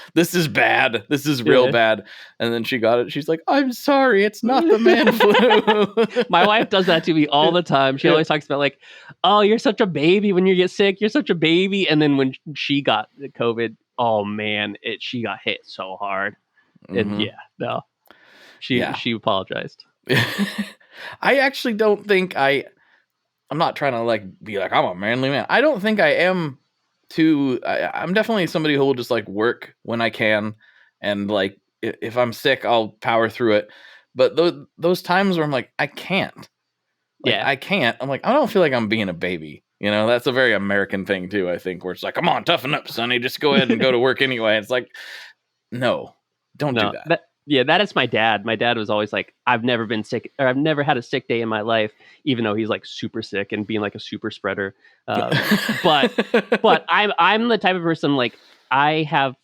bad. This is real bad. And then she got it. She's like, I'm sorry, it's not the man flu. My wife does that to me all the time. She always talks about like, oh, you're such a baby when you get sick. You're such a baby. And then when she got COVID, oh man, she got hit so hard. And she apologized. I actually don't think I'm not trying to like be like, I'm a manly man. I don't think I am I'm definitely somebody who will just like work when I can. And like, if I'm sick, I'll power through it. But those times where I'm like, I can't. I can't. I'm like, I don't feel like I'm being a baby. You know, that's a very American thing too, I think, where it's like, come on, toughen up, Sonny. Just go ahead and go to work anyway. It's like, no, don't do that. Yeah, that is my dad. My dad was always like, I've never been sick, or I've never had a sick day in my life, even though he's like super sick and being like a super spreader. But I'm the type of person, like, I have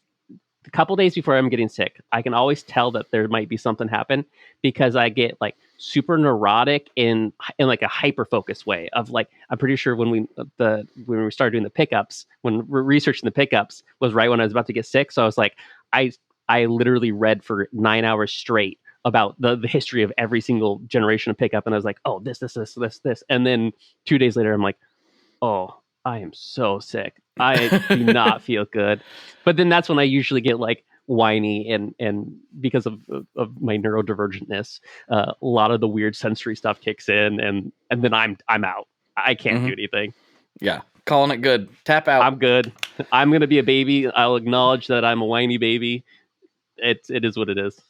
a couple days before I'm getting sick, I can always tell that there might be something happen, because I get like super neurotic in like a hyper focused way of like, I'm pretty sure when we started doing the pickups, when we're researching the pickups, was right when I was about to get sick. So I was like, I literally read for 9 hours straight about the history of every single generation of pickup. And I was like, oh, this. And then 2 days later, I'm like, oh, I am so sick. I do not feel good. But then that's when I usually get like whiny and because of my neurodivergentness, a lot of the weird sensory stuff kicks in, and then I'm out. I can't do anything. Yeah. Calling it good. Tap out. I'm good. I'm going to be a baby. I'll acknowledge that I'm a whiny baby. It is what it is.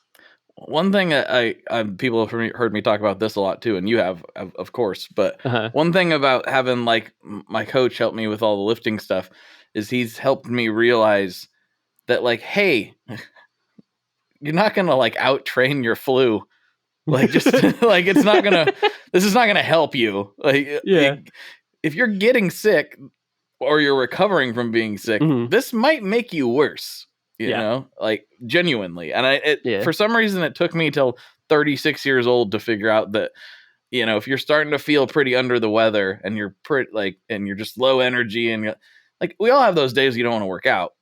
One thing that I people have heard me talk about this a lot too, and you have, of course, but one thing about having like my coach help me with all the lifting stuff is he's helped me realize that, like, hey, you're not going to like out train your flu. Like, just like, this is not going to help you. Like, if you're getting sick or you're recovering from being sick, this might make you worse. You know, like, genuinely. And for some reason, it took me till 36 years old to figure out that, you know, if you're starting to feel pretty under the weather and you're and you're just low energy, and like, we all have those days you don't want to work out.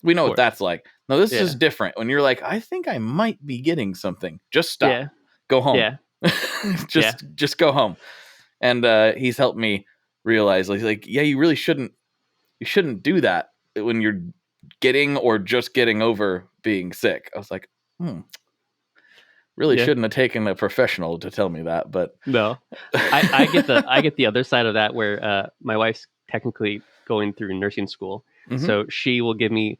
We know what that's like. No, this is different. When you're like, I think I might be getting something. Just stop. Yeah. Go home. Yeah. just go home. And he's helped me realize, like, yeah, you really shouldn't do that when you're getting or just getting over being sick. I was like, really shouldn't have taken a professional to tell me that, but no. I get the other side of that, where my wife's technically going through nursing school, so she will give me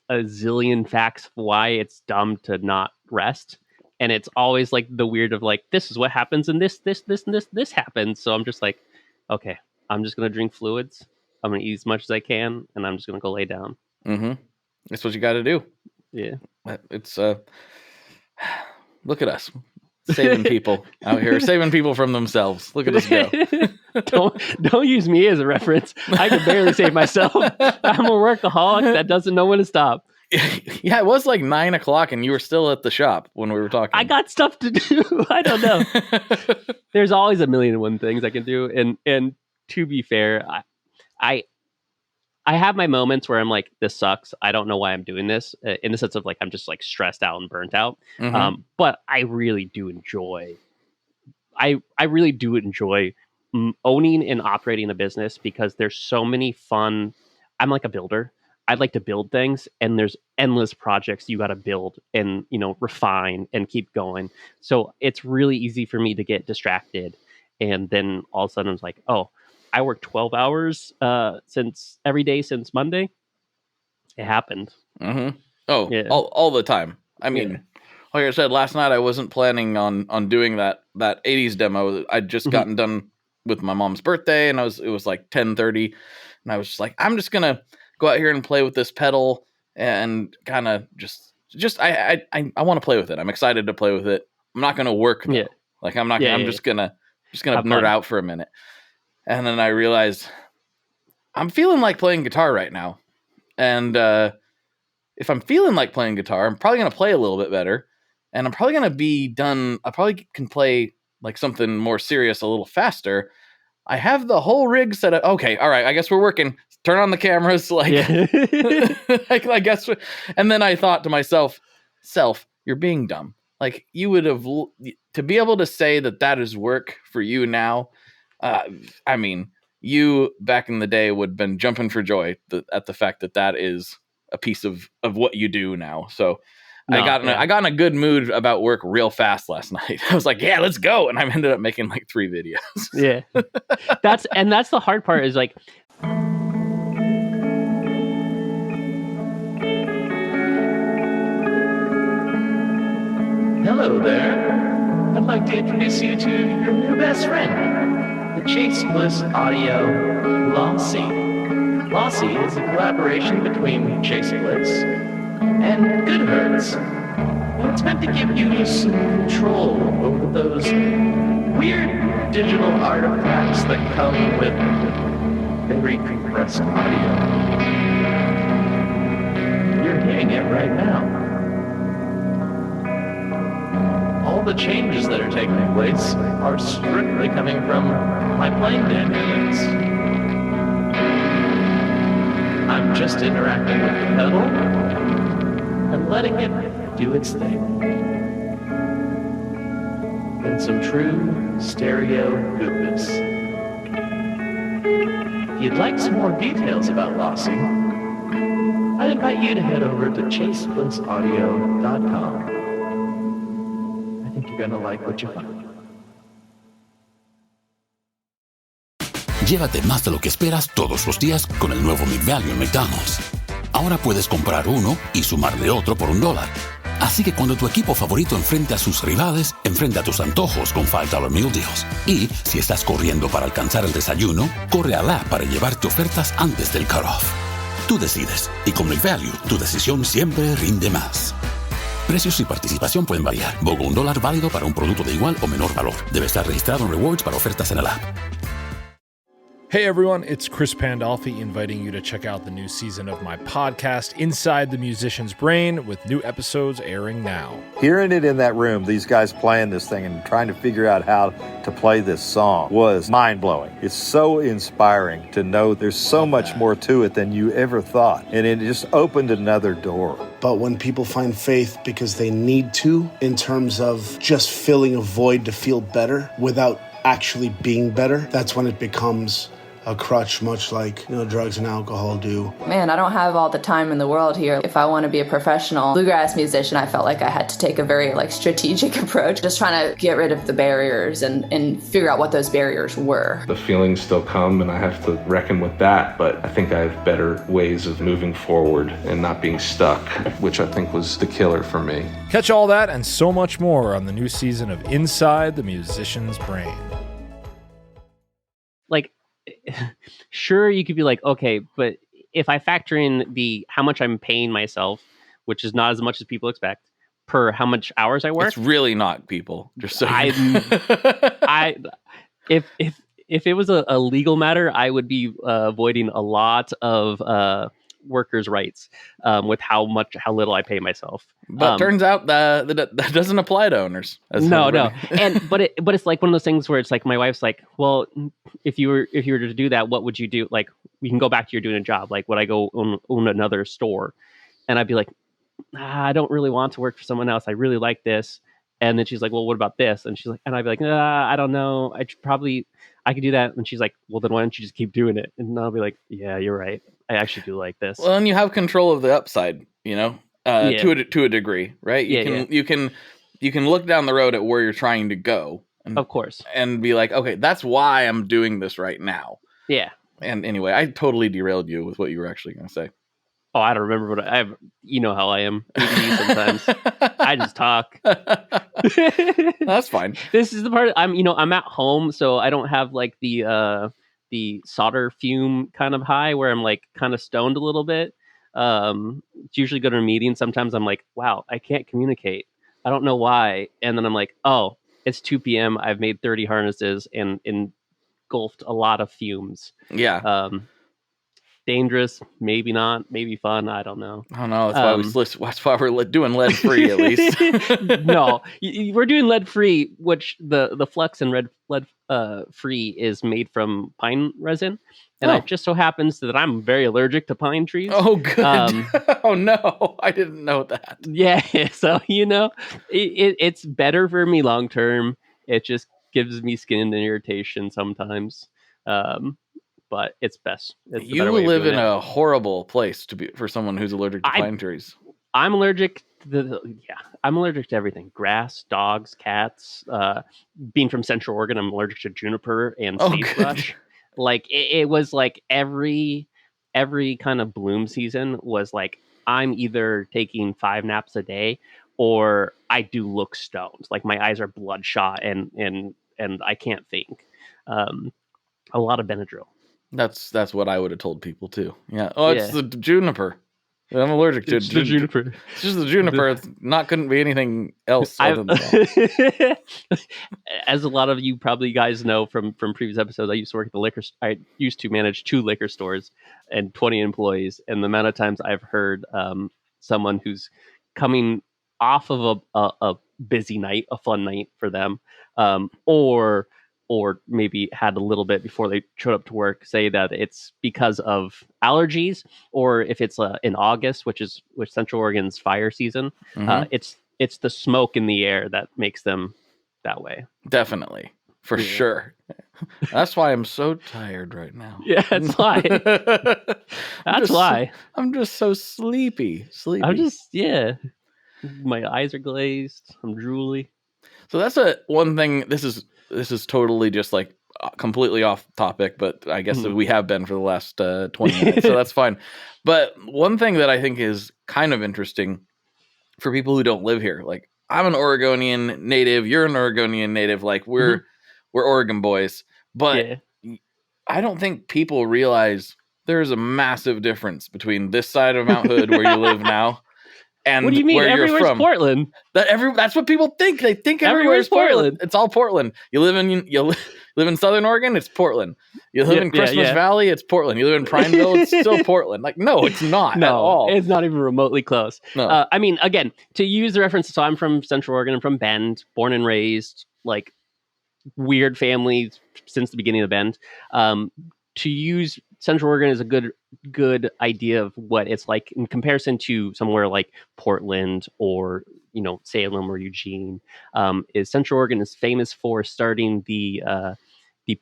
a zillion facts why it's dumb to not rest, and it's always like the weird of like, this is what happens, and this happens. So I'm just like, okay, I'm just gonna drink fluids, I'm gonna eat as much as I can, and I'm just gonna go lay down. That's what you got to do. Yeah. It's look at us saving people out here, saving people from themselves. Look at us go. Don't use me as a reference. I can barely save myself. I'm a workaholic that doesn't know when to stop. Yeah, it was like 9 o'clock and you were still at the shop when we were talking. I got stuff to do. I don't know. There's always a million and one things I can do. And to be fair, I have my moments where I'm like, this sucks. I don't know why I'm doing this, in the sense of like, I'm just like stressed out and burnt out. But I really do enjoy, I really do enjoy owning and operating a business, because there's so many fun. I'm like a builder. I'd like to build things, and there's endless projects you got to build and, you know, refine and keep going. So it's really easy for me to get distracted. And then all of a sudden it's like, oh, I worked 12 hours every day since Monday. It happened. Oh, yeah. all the time. I mean, like I said, last night I wasn't planning on doing that 80s demo. I'd just gotten done with my mom's birthday, and it was like 10:30, and I was just like, I'm just gonna go out here and play with this pedal and kind of just I want to play with it. I'm excited to play with it. I'm not gonna work though. Like, I'm not. I'm just gonna nerd out for a minute. And then I realized I'm feeling like playing guitar right now. And if I'm feeling like playing guitar, I'm probably going to play a little bit better. And I'm probably going to be done. I probably can play like something more serious a little faster. I have the whole rig set up. Okay, all right, I guess we're working. Turn on the cameras. Like, I guess. And then I thought to myself, you're being dumb. Like, you would have, to be able to say that is work for you now. I mean, you back in the day would have been jumping for joy at the fact that is a piece of what you do now. So I got in a good mood about work real fast last night. I was like, yeah, let's go. And I ended up making like 3 videos. Yeah. That's the hard part, is like, hello there. I'd like to introduce you to your new best friend, the Chase Bliss Audio Lossy. Lossy is a collaboration between Chase Bliss and Good Hertz. It's meant to give you some control over those weird digital artifacts that come with very compressed audio. You're hearing it right now. All the changes that are taking place are strictly coming from my playing dynamics. I'm just interacting with the pedal and letting it do its thing. In some true stereo goodness. If you'd like some more details about Lossy, I'd invite you to head over to chaseblitzaudio.com. I think you're gonna like what you find. Llévate más de lo que esperas todos los días con el nuevo McValue en McDonald's. Ahora puedes comprar uno y sumarle otro por $1. Así que cuando tu equipo favorito enfrente a sus rivales, enfrenta tus antojos con $5 Meal Deals. Y si estás corriendo para alcanzar el desayuno, corre al app para llevarte ofertas antes del cutoff. Tú decides, y con McValue, tu decisión siempre rinde más. Precios y participación pueden variar. BOGO $1 válido para un producto de igual o menor valor. Debe estar registrado en Rewards para ofertas en el app. Hey everyone, it's Chris Pandolfi inviting you to check out the new season of my podcast, Inside the Musician's Brain, with new episodes airing now. Hearing it in that room, these guys playing this thing and trying to figure out how to play this song was mind-blowing. It's so inspiring to know there's so much more to it than you ever thought. And it just opened another door. But when people find faith because they need to, in terms of just filling a void to feel better without actually being better, that's when it becomes a crutch, much like, drugs and alcohol do. Man, I don't have all the time in the world here. If I want to be a professional bluegrass musician, I felt like I had to take a very strategic approach, just trying to get rid of the barriers and figure out what those barriers were. The feelings still come and I have to reckon with that, but I think I have better ways of moving forward and not being stuck, which I think was the killer for me. Catch all that and so much more on the new season of Inside the Musician's Brain. Sure, you could be like, okay, but if I factor in how much I'm paying myself, which is not as much as people expect, per how much hours I work, it's really not, people. Just so if it was a legal matter, I would be avoiding a lot of workers' rights with how little I pay myself. But turns out that doesn't apply to owners. No. But it's like one of those things where it's like my wife's like, well, if you were to do that, what would you do? Like, we can go back to you doing a job. Like, would I go own another store? And I'd be like, I don't really want to work for someone else. I really like this. And then she's like, well, what about this? And she's like, and I'd be like, I don't know. I could do that. And she's like, well, then why don't you just keep doing it? And I'll be like, yeah, you're right. I actually do like this. Well, and you have control of the upside, to a degree, right? You can look down the road at where you're trying to go. And, of course. And be like, okay, that's why I'm doing this right now. Yeah. And anyway, I totally derailed you with what you were actually going to say. Oh, I don't remember what how I am sometimes. I just talk. That's fine. This is the part I'm at home, so I don't have like the solder fume kind of high where I'm like kind of stoned a little bit. It's usually go to a meeting. Sometimes I'm like, wow, I can't communicate. I don't know why. And then I'm like, oh, it's 2 p.m. I've made 30 harnesses and engulfed a lot of fumes. Yeah. Dangerous, maybe not, maybe fun. I don't know. I don't know. That's why we're doing lead free at least. No, we're doing lead free, which the Flux and lead free is made from pine resin, and it just so happens that I'm very allergic to pine trees. Oh, good. Oh no, I didn't know that. Yeah, so it's better for me long term. It just gives me skin irritation sometimes. But it's best. You live in a horrible place for someone who's allergic to pine trees. I'm allergic to I'm allergic to everything. Grass, dogs, cats. Being from Central Oregon, I'm allergic to juniper and sagebrush. Like it was like every kind of bloom season was like I'm either taking 5 naps a day or I do look stoned. Like my eyes are bloodshot and I can't think. A lot of Benadryl. That's what I would have told people too. Yeah. Oh, it's the juniper. I'm allergic to it's the juniper. It's just the juniper. It's couldn't be anything else other than that. As a lot of you probably guys know from previous episodes, I used to work at the liquor. I used to manage 2 liquor stores and 20 employees, and the amount of times I've heard someone who's coming off of a busy night, a fun night for them, or maybe had a little bit before they showed up to work, say that it's because of allergies, or if it's in August, which Central Oregon's fire season, it's the smoke in the air that makes them that way. Definitely, for sure. That's why I'm so tired right now. Yeah, that's why. That's why. I'm just so sleepy. I'm just my eyes are glazed. I'm drooly. So that's one thing. This is totally just like completely off topic, but I guess we have been for the last 20 minutes, so that's fine. But one thing that I think is kind of interesting for people who don't live here, like I'm an Oregonian native, you're an Oregonian native, like we're Oregon boys, but I don't think people realize there's a massive difference between this side of Mount Hood where you live now. And what do you mean? Where everywhere's you're from. Portland. That's what people think. They think everywhere's Portland. It's all Portland. You live in Southern Oregon, it's Portland. You live in Christmas Valley, it's Portland. You live in Prineville, it's still Portland. Like, no, it's not at all. It's not even remotely close. No. I mean, again, to use the reference, so I'm from Central Oregon. I'm from Bend, born and raised, like weird family since the beginning of Bend. To use Central Oregon is a good idea of what it's like in comparison to somewhere like Portland or Salem or Eugene. Is Central Oregon is famous for starting the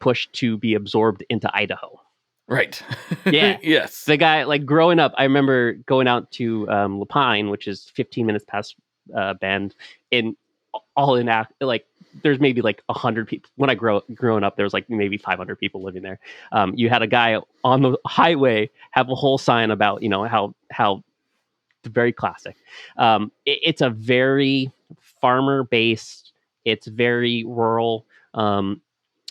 push to be absorbed into Idaho. Right. Yeah. Yes. The guy, like growing up, I remember going out to Lapine, which is 15 minutes past Bend, and all in like there's maybe like 100 people. When I growing up, there was like maybe 500 people living there. You had a guy on the highway have a whole sign about how very classic. It's a very farmer based. It's very rural.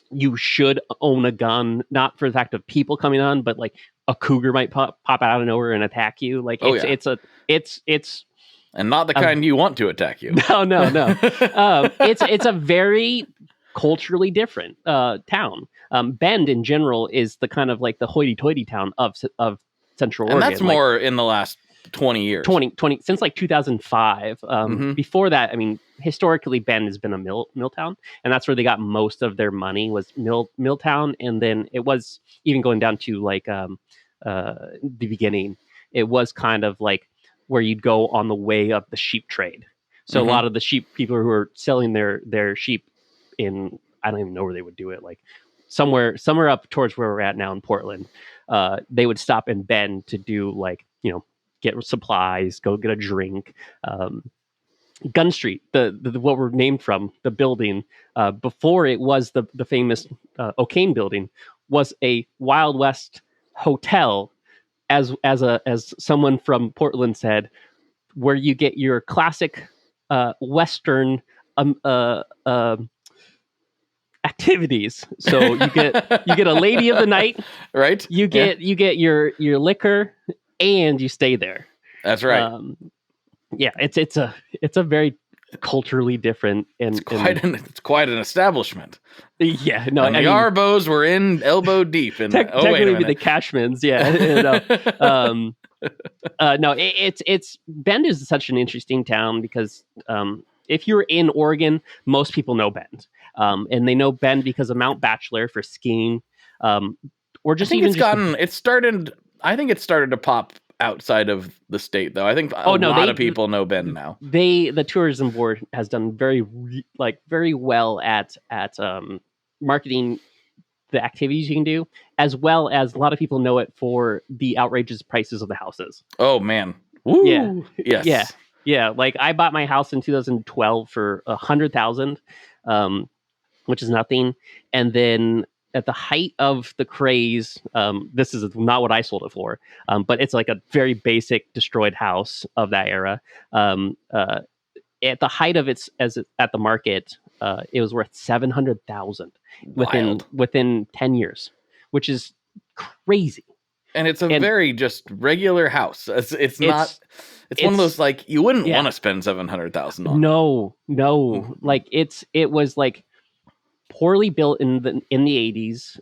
You should own a gun, not for the fact of people coming on, but like a cougar might pop out of nowhere and attack you. Like it's and not the kind you want to attack you. No. It's a very culturally different town. Bend in general is the kind of like the hoity-toity town of Central Oregon. And that's more in the last 20 years. 20 since like 2005. Before that, I mean, historically Bend has been a mill town, and that's where they got most of their money was mill town. And then it was even going down to like the beginning. It was kind of like where you'd go on the way of the sheep trade. So a lot of the sheep people who are selling their sheep in, I don't even know where they would do it, like somewhere up towards where we're at now in Portland, they would stop in Bend to do like, get supplies, go get a drink. Gunstreet, the what we're named from, the building, before it was the famous O'Kane building, was a Wild West hotel, as someone from Portland said, where you get your classic Western activities. So you get a lady of the night, right? You get your liquor, and you stay there. That's right. It's a very culturally different, and it's quite an establishment. Yeah, no, and the Arbows were in elbow deep, and technically the Cashmans, no, it's Bend is such an interesting town because if you're in Oregon, most people know Bend, and they know Bend because of Mount Bachelor for skiing, or just I think it started to pop outside of the state, though. I think a lot of people know Bend now. The tourism board has done very well at marketing the activities you can do, as well as a lot of people know it for the outrageous prices of the houses. Oh man. Woo. Yeah. Yes. Yeah. Like I bought my house in 2012 for $100,000, which is nothing. And then at the height of the craze, this is not what I sold it for, but it's like a very basic destroyed house of that era. At the height of at the market, it was worth $700,000 within 10 years, which is crazy. And it's a very just regular house. It's not. It's one of those like you wouldn't want to spend $700,000 on. No. Like it was like poorly built in the 80s,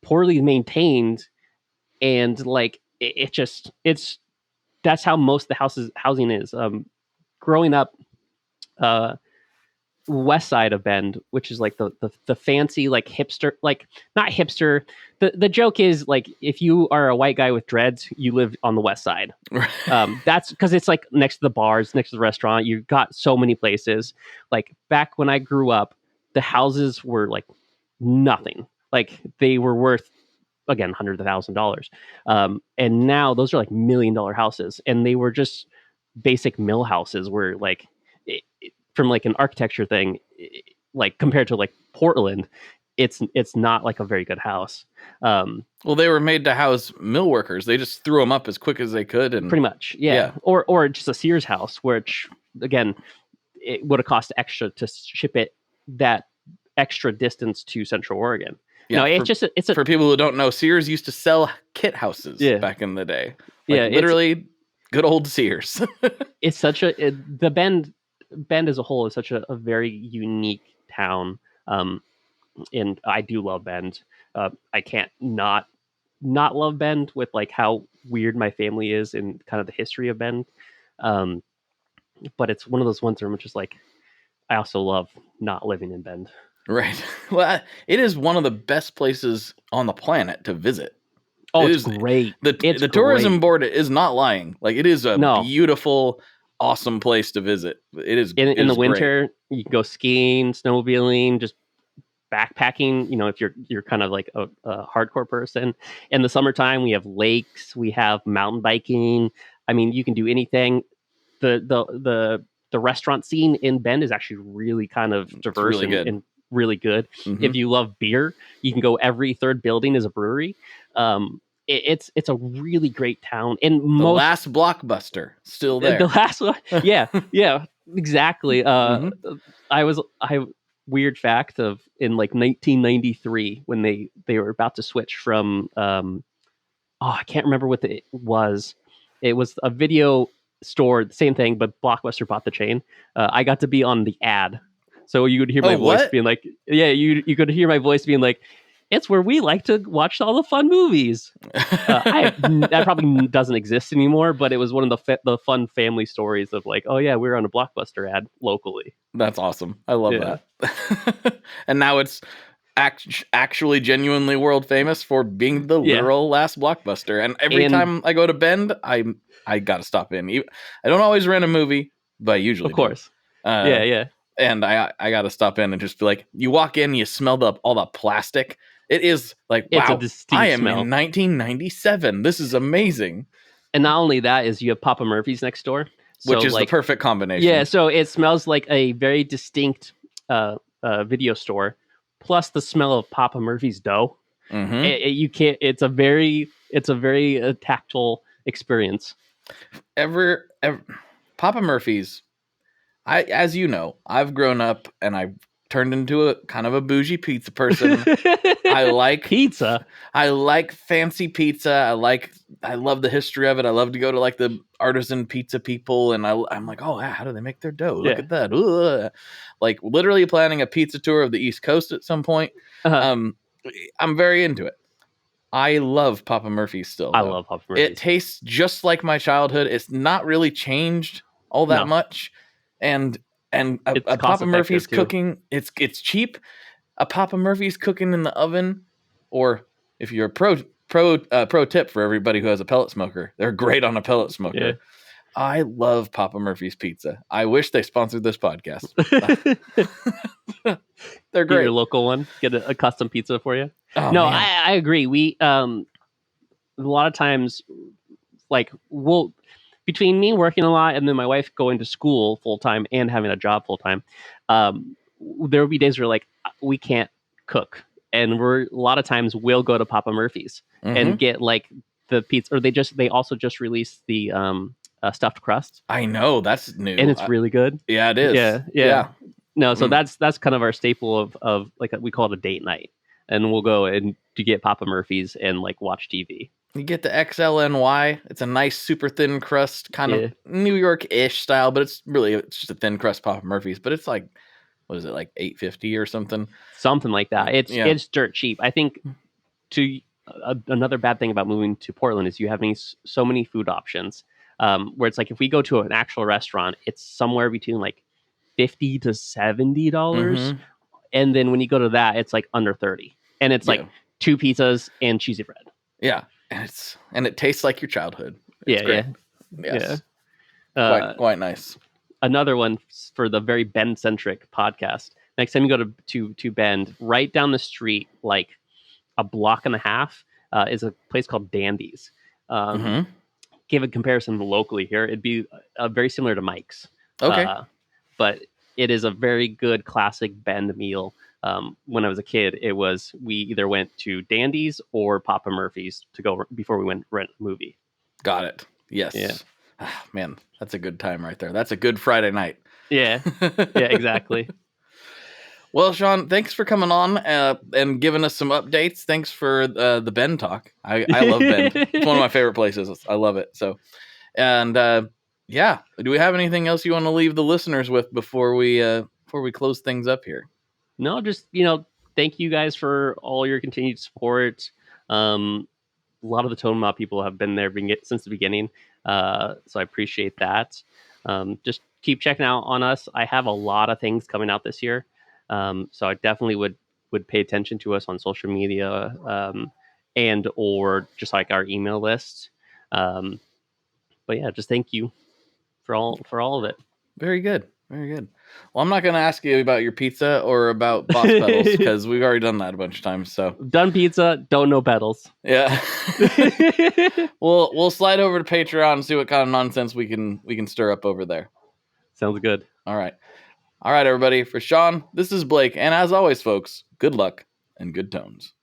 poorly maintained, and like it's that's how most of the housing is. Growing up, west side of Bend, which is like the fancy like hipster, like not hipster. The joke is like if you are a white guy with dreads, you live on the west side. That's because it's like next to the bars, next to the restaurant. You've got so many places. Like back when I grew up, the houses were like nothing. Like they were worth again hundreds of $1,000s. And now those are like $1 million houses, and they were just basic mill houses where like from like an architecture thing, like compared to like Portland, it's not like a very good house. Well, they were made to house mill workers. They just threw them up as quick as they could, and pretty much, yeah. Or just a Sears house, which again, it would have cost extra to ship it that extra distance to Central Oregon. Yeah, no, it's for people who don't know, Sears used to sell kit houses back in the day. Like, literally, good old Sears. It's such the Bend as a whole is such a very unique town, and I do love Bend. I can't not love Bend with like how weird my family is and kind of the history of Bend. But it's one of those ones where I'm just like, I also love not living in Bend. Right. Well, it is one of the best places on the planet to visit. Oh, it's great. The tourism board is not lying. Like it is a beautiful, awesome place to visit. It is in the winter. You can go skiing, snowmobiling, just backpacking. You know, if you're kind of like a hardcore person. In the summertime, we have lakes, we have mountain biking. I mean, you can do anything. The restaurant scene in Bend is actually really kind of diverse and really good. Mm-hmm. If you love beer, you can go. Every third building is a brewery. It's a really great town. And the last Blockbuster still there. The last one, yeah, exactly. Weird fact of in like 1993 when they were about to switch from I can't remember what it was. It was a video store, the same thing, but Blockbuster bought the chain. I got to be on the ad. So you would hear my voice being like, you could hear my voice being like, it's where we like to watch all the fun movies. That probably doesn't exist anymore, but it was one of the fun family stories of like, oh yeah, we were on a Blockbuster ad locally. That's awesome. I love that. And now it's actually genuinely world famous for being the literal last Blockbuster. And every time I go to Bend, I got to stop in. I don't always rent a movie, but I usually of course. Yeah. And I got to stop in and just be like, you walk in, you smell all the plastic. It is like, wow, I am smell. In 1997. This is amazing. And not only that is you have Papa Murphy's next door. Which is like, the perfect combination. Yeah, so it smells like a very distinct video store, plus the smell of Papa Murphy's dough. Mm-hmm. You can't. It's a very tactile experience. Papa Murphy's. As you know, I've grown up and I've turned into a kind of a bougie pizza person. I like pizza. I like fancy pizza. I love the history of it. I love to go to like the artisan pizza people, and I'm like, oh, how do they make their dough? Look at that. Ugh. Like literally planning a pizza tour of the East Coast at some point. Uh-huh. I'm very into it. I love Papa Murphy's still. I love Papa Murphy's. It tastes just like my childhood. It's not really changed all that much. And a Papa Murphy's cooking, it's cheap. A Papa Murphy's cooking in the oven, or if you're a pro tip for everybody who has a pellet smoker, they're great on a pellet smoker. Yeah. I love Papa Murphy's pizza. I wish they sponsored this podcast. They're great. Get your local one. Get a custom pizza for you. Oh, no, man. I agree. We a lot of times, like between me working a lot and then my wife going to school full time and having a job full time, there will be days where like we can't cook, and a lot of times we'll go to Papa Murphy's and get like the pizza, or they also just released the stuffed crust. I know, that's new, and it's really good. Yeah, it is. Yeah. No, so that's kind of our staple of like we call it a date night, and we'll go and to get Papa Murphy's and like watch TV. You get the XLNY. It's a nice, super thin crust, kind of New York-ish style, but it's just a thin crust Papa Murphy's. But it's like, what is it, like $8.50 or something? Something like that. It's dirt cheap. I think another bad thing about moving to Portland is you have so many food options. Where it's like if we go to an actual restaurant, it's somewhere between like $50 to $70, and then when you go to that, it's like under $30, and it's like 2 pizzas and cheesy bread. Yeah. And it tastes like your childhood. It's great. Yes. Quite nice. Another one for the very Bend centric podcast. Next time you go to Bend, right down the street, like a block and a half, is a place called Dandy's. Give a comparison locally here, it'd be very similar to Mike's. Okay. But it is a very good classic Bend meal. When I was a kid, we either went to Dandy's or Papa Murphy's to go before we went rent a movie. Got it. Yes. Yeah. Man, that's a good time right there. That's a good Friday night. Yeah. Yeah, exactly. Well, Sean, thanks for coming on and giving us some updates. Thanks for the Bend talk. I love Bend. It's one of my favorite places. I love it. So, and do we have anything else you want to leave the listeners with before we close things up here? No, just, thank you guys for all your continued support. A lot of the Tone Mob people have been there since the beginning. So I appreciate that. Just keep checking out on us. I have a lot of things coming out this year. So I definitely would pay attention to us on social media, and or just like our email list. But yeah, just thank you for all of it. Very good. Very good. Well, I'm not going to ask you about your pizza or about boss pedals because we've already done that a bunch of times. So done pizza, don't know pedals. Yeah. We'll slide over to Patreon and see what kind of nonsense we can stir up over there. Sounds good. All right, everybody. For Sean, this is Blake, and as always, folks, good luck and good tones.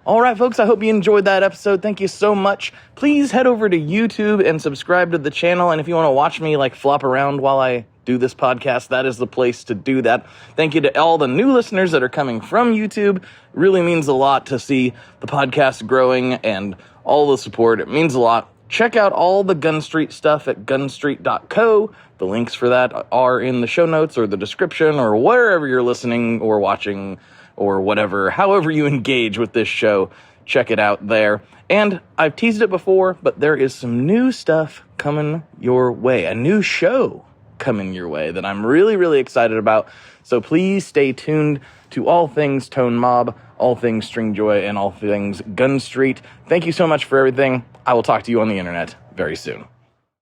All right, folks, I hope you enjoyed that episode. Thank you so much. Please head over to YouTube and subscribe to the channel. And if you want to watch me flop around while I do this podcast, that is the place to do that. Thank you to all the new listeners that are coming from YouTube. It really means a lot to see the podcast growing and all the support. It means a lot. Check out all the Gunstreet stuff at gunstreet.co. The links for that are in the show notes or the description or wherever you're listening or watching or whatever, however you engage with this show, check it out there. And I've teased it before, but there is some new stuff coming your way, a new show coming your way that I'm really, really excited about. So please stay tuned to all things Tone Mob, all things String Joy, and all things Gunstreet. Thank you so much for everything. I will talk to you on the internet very soon.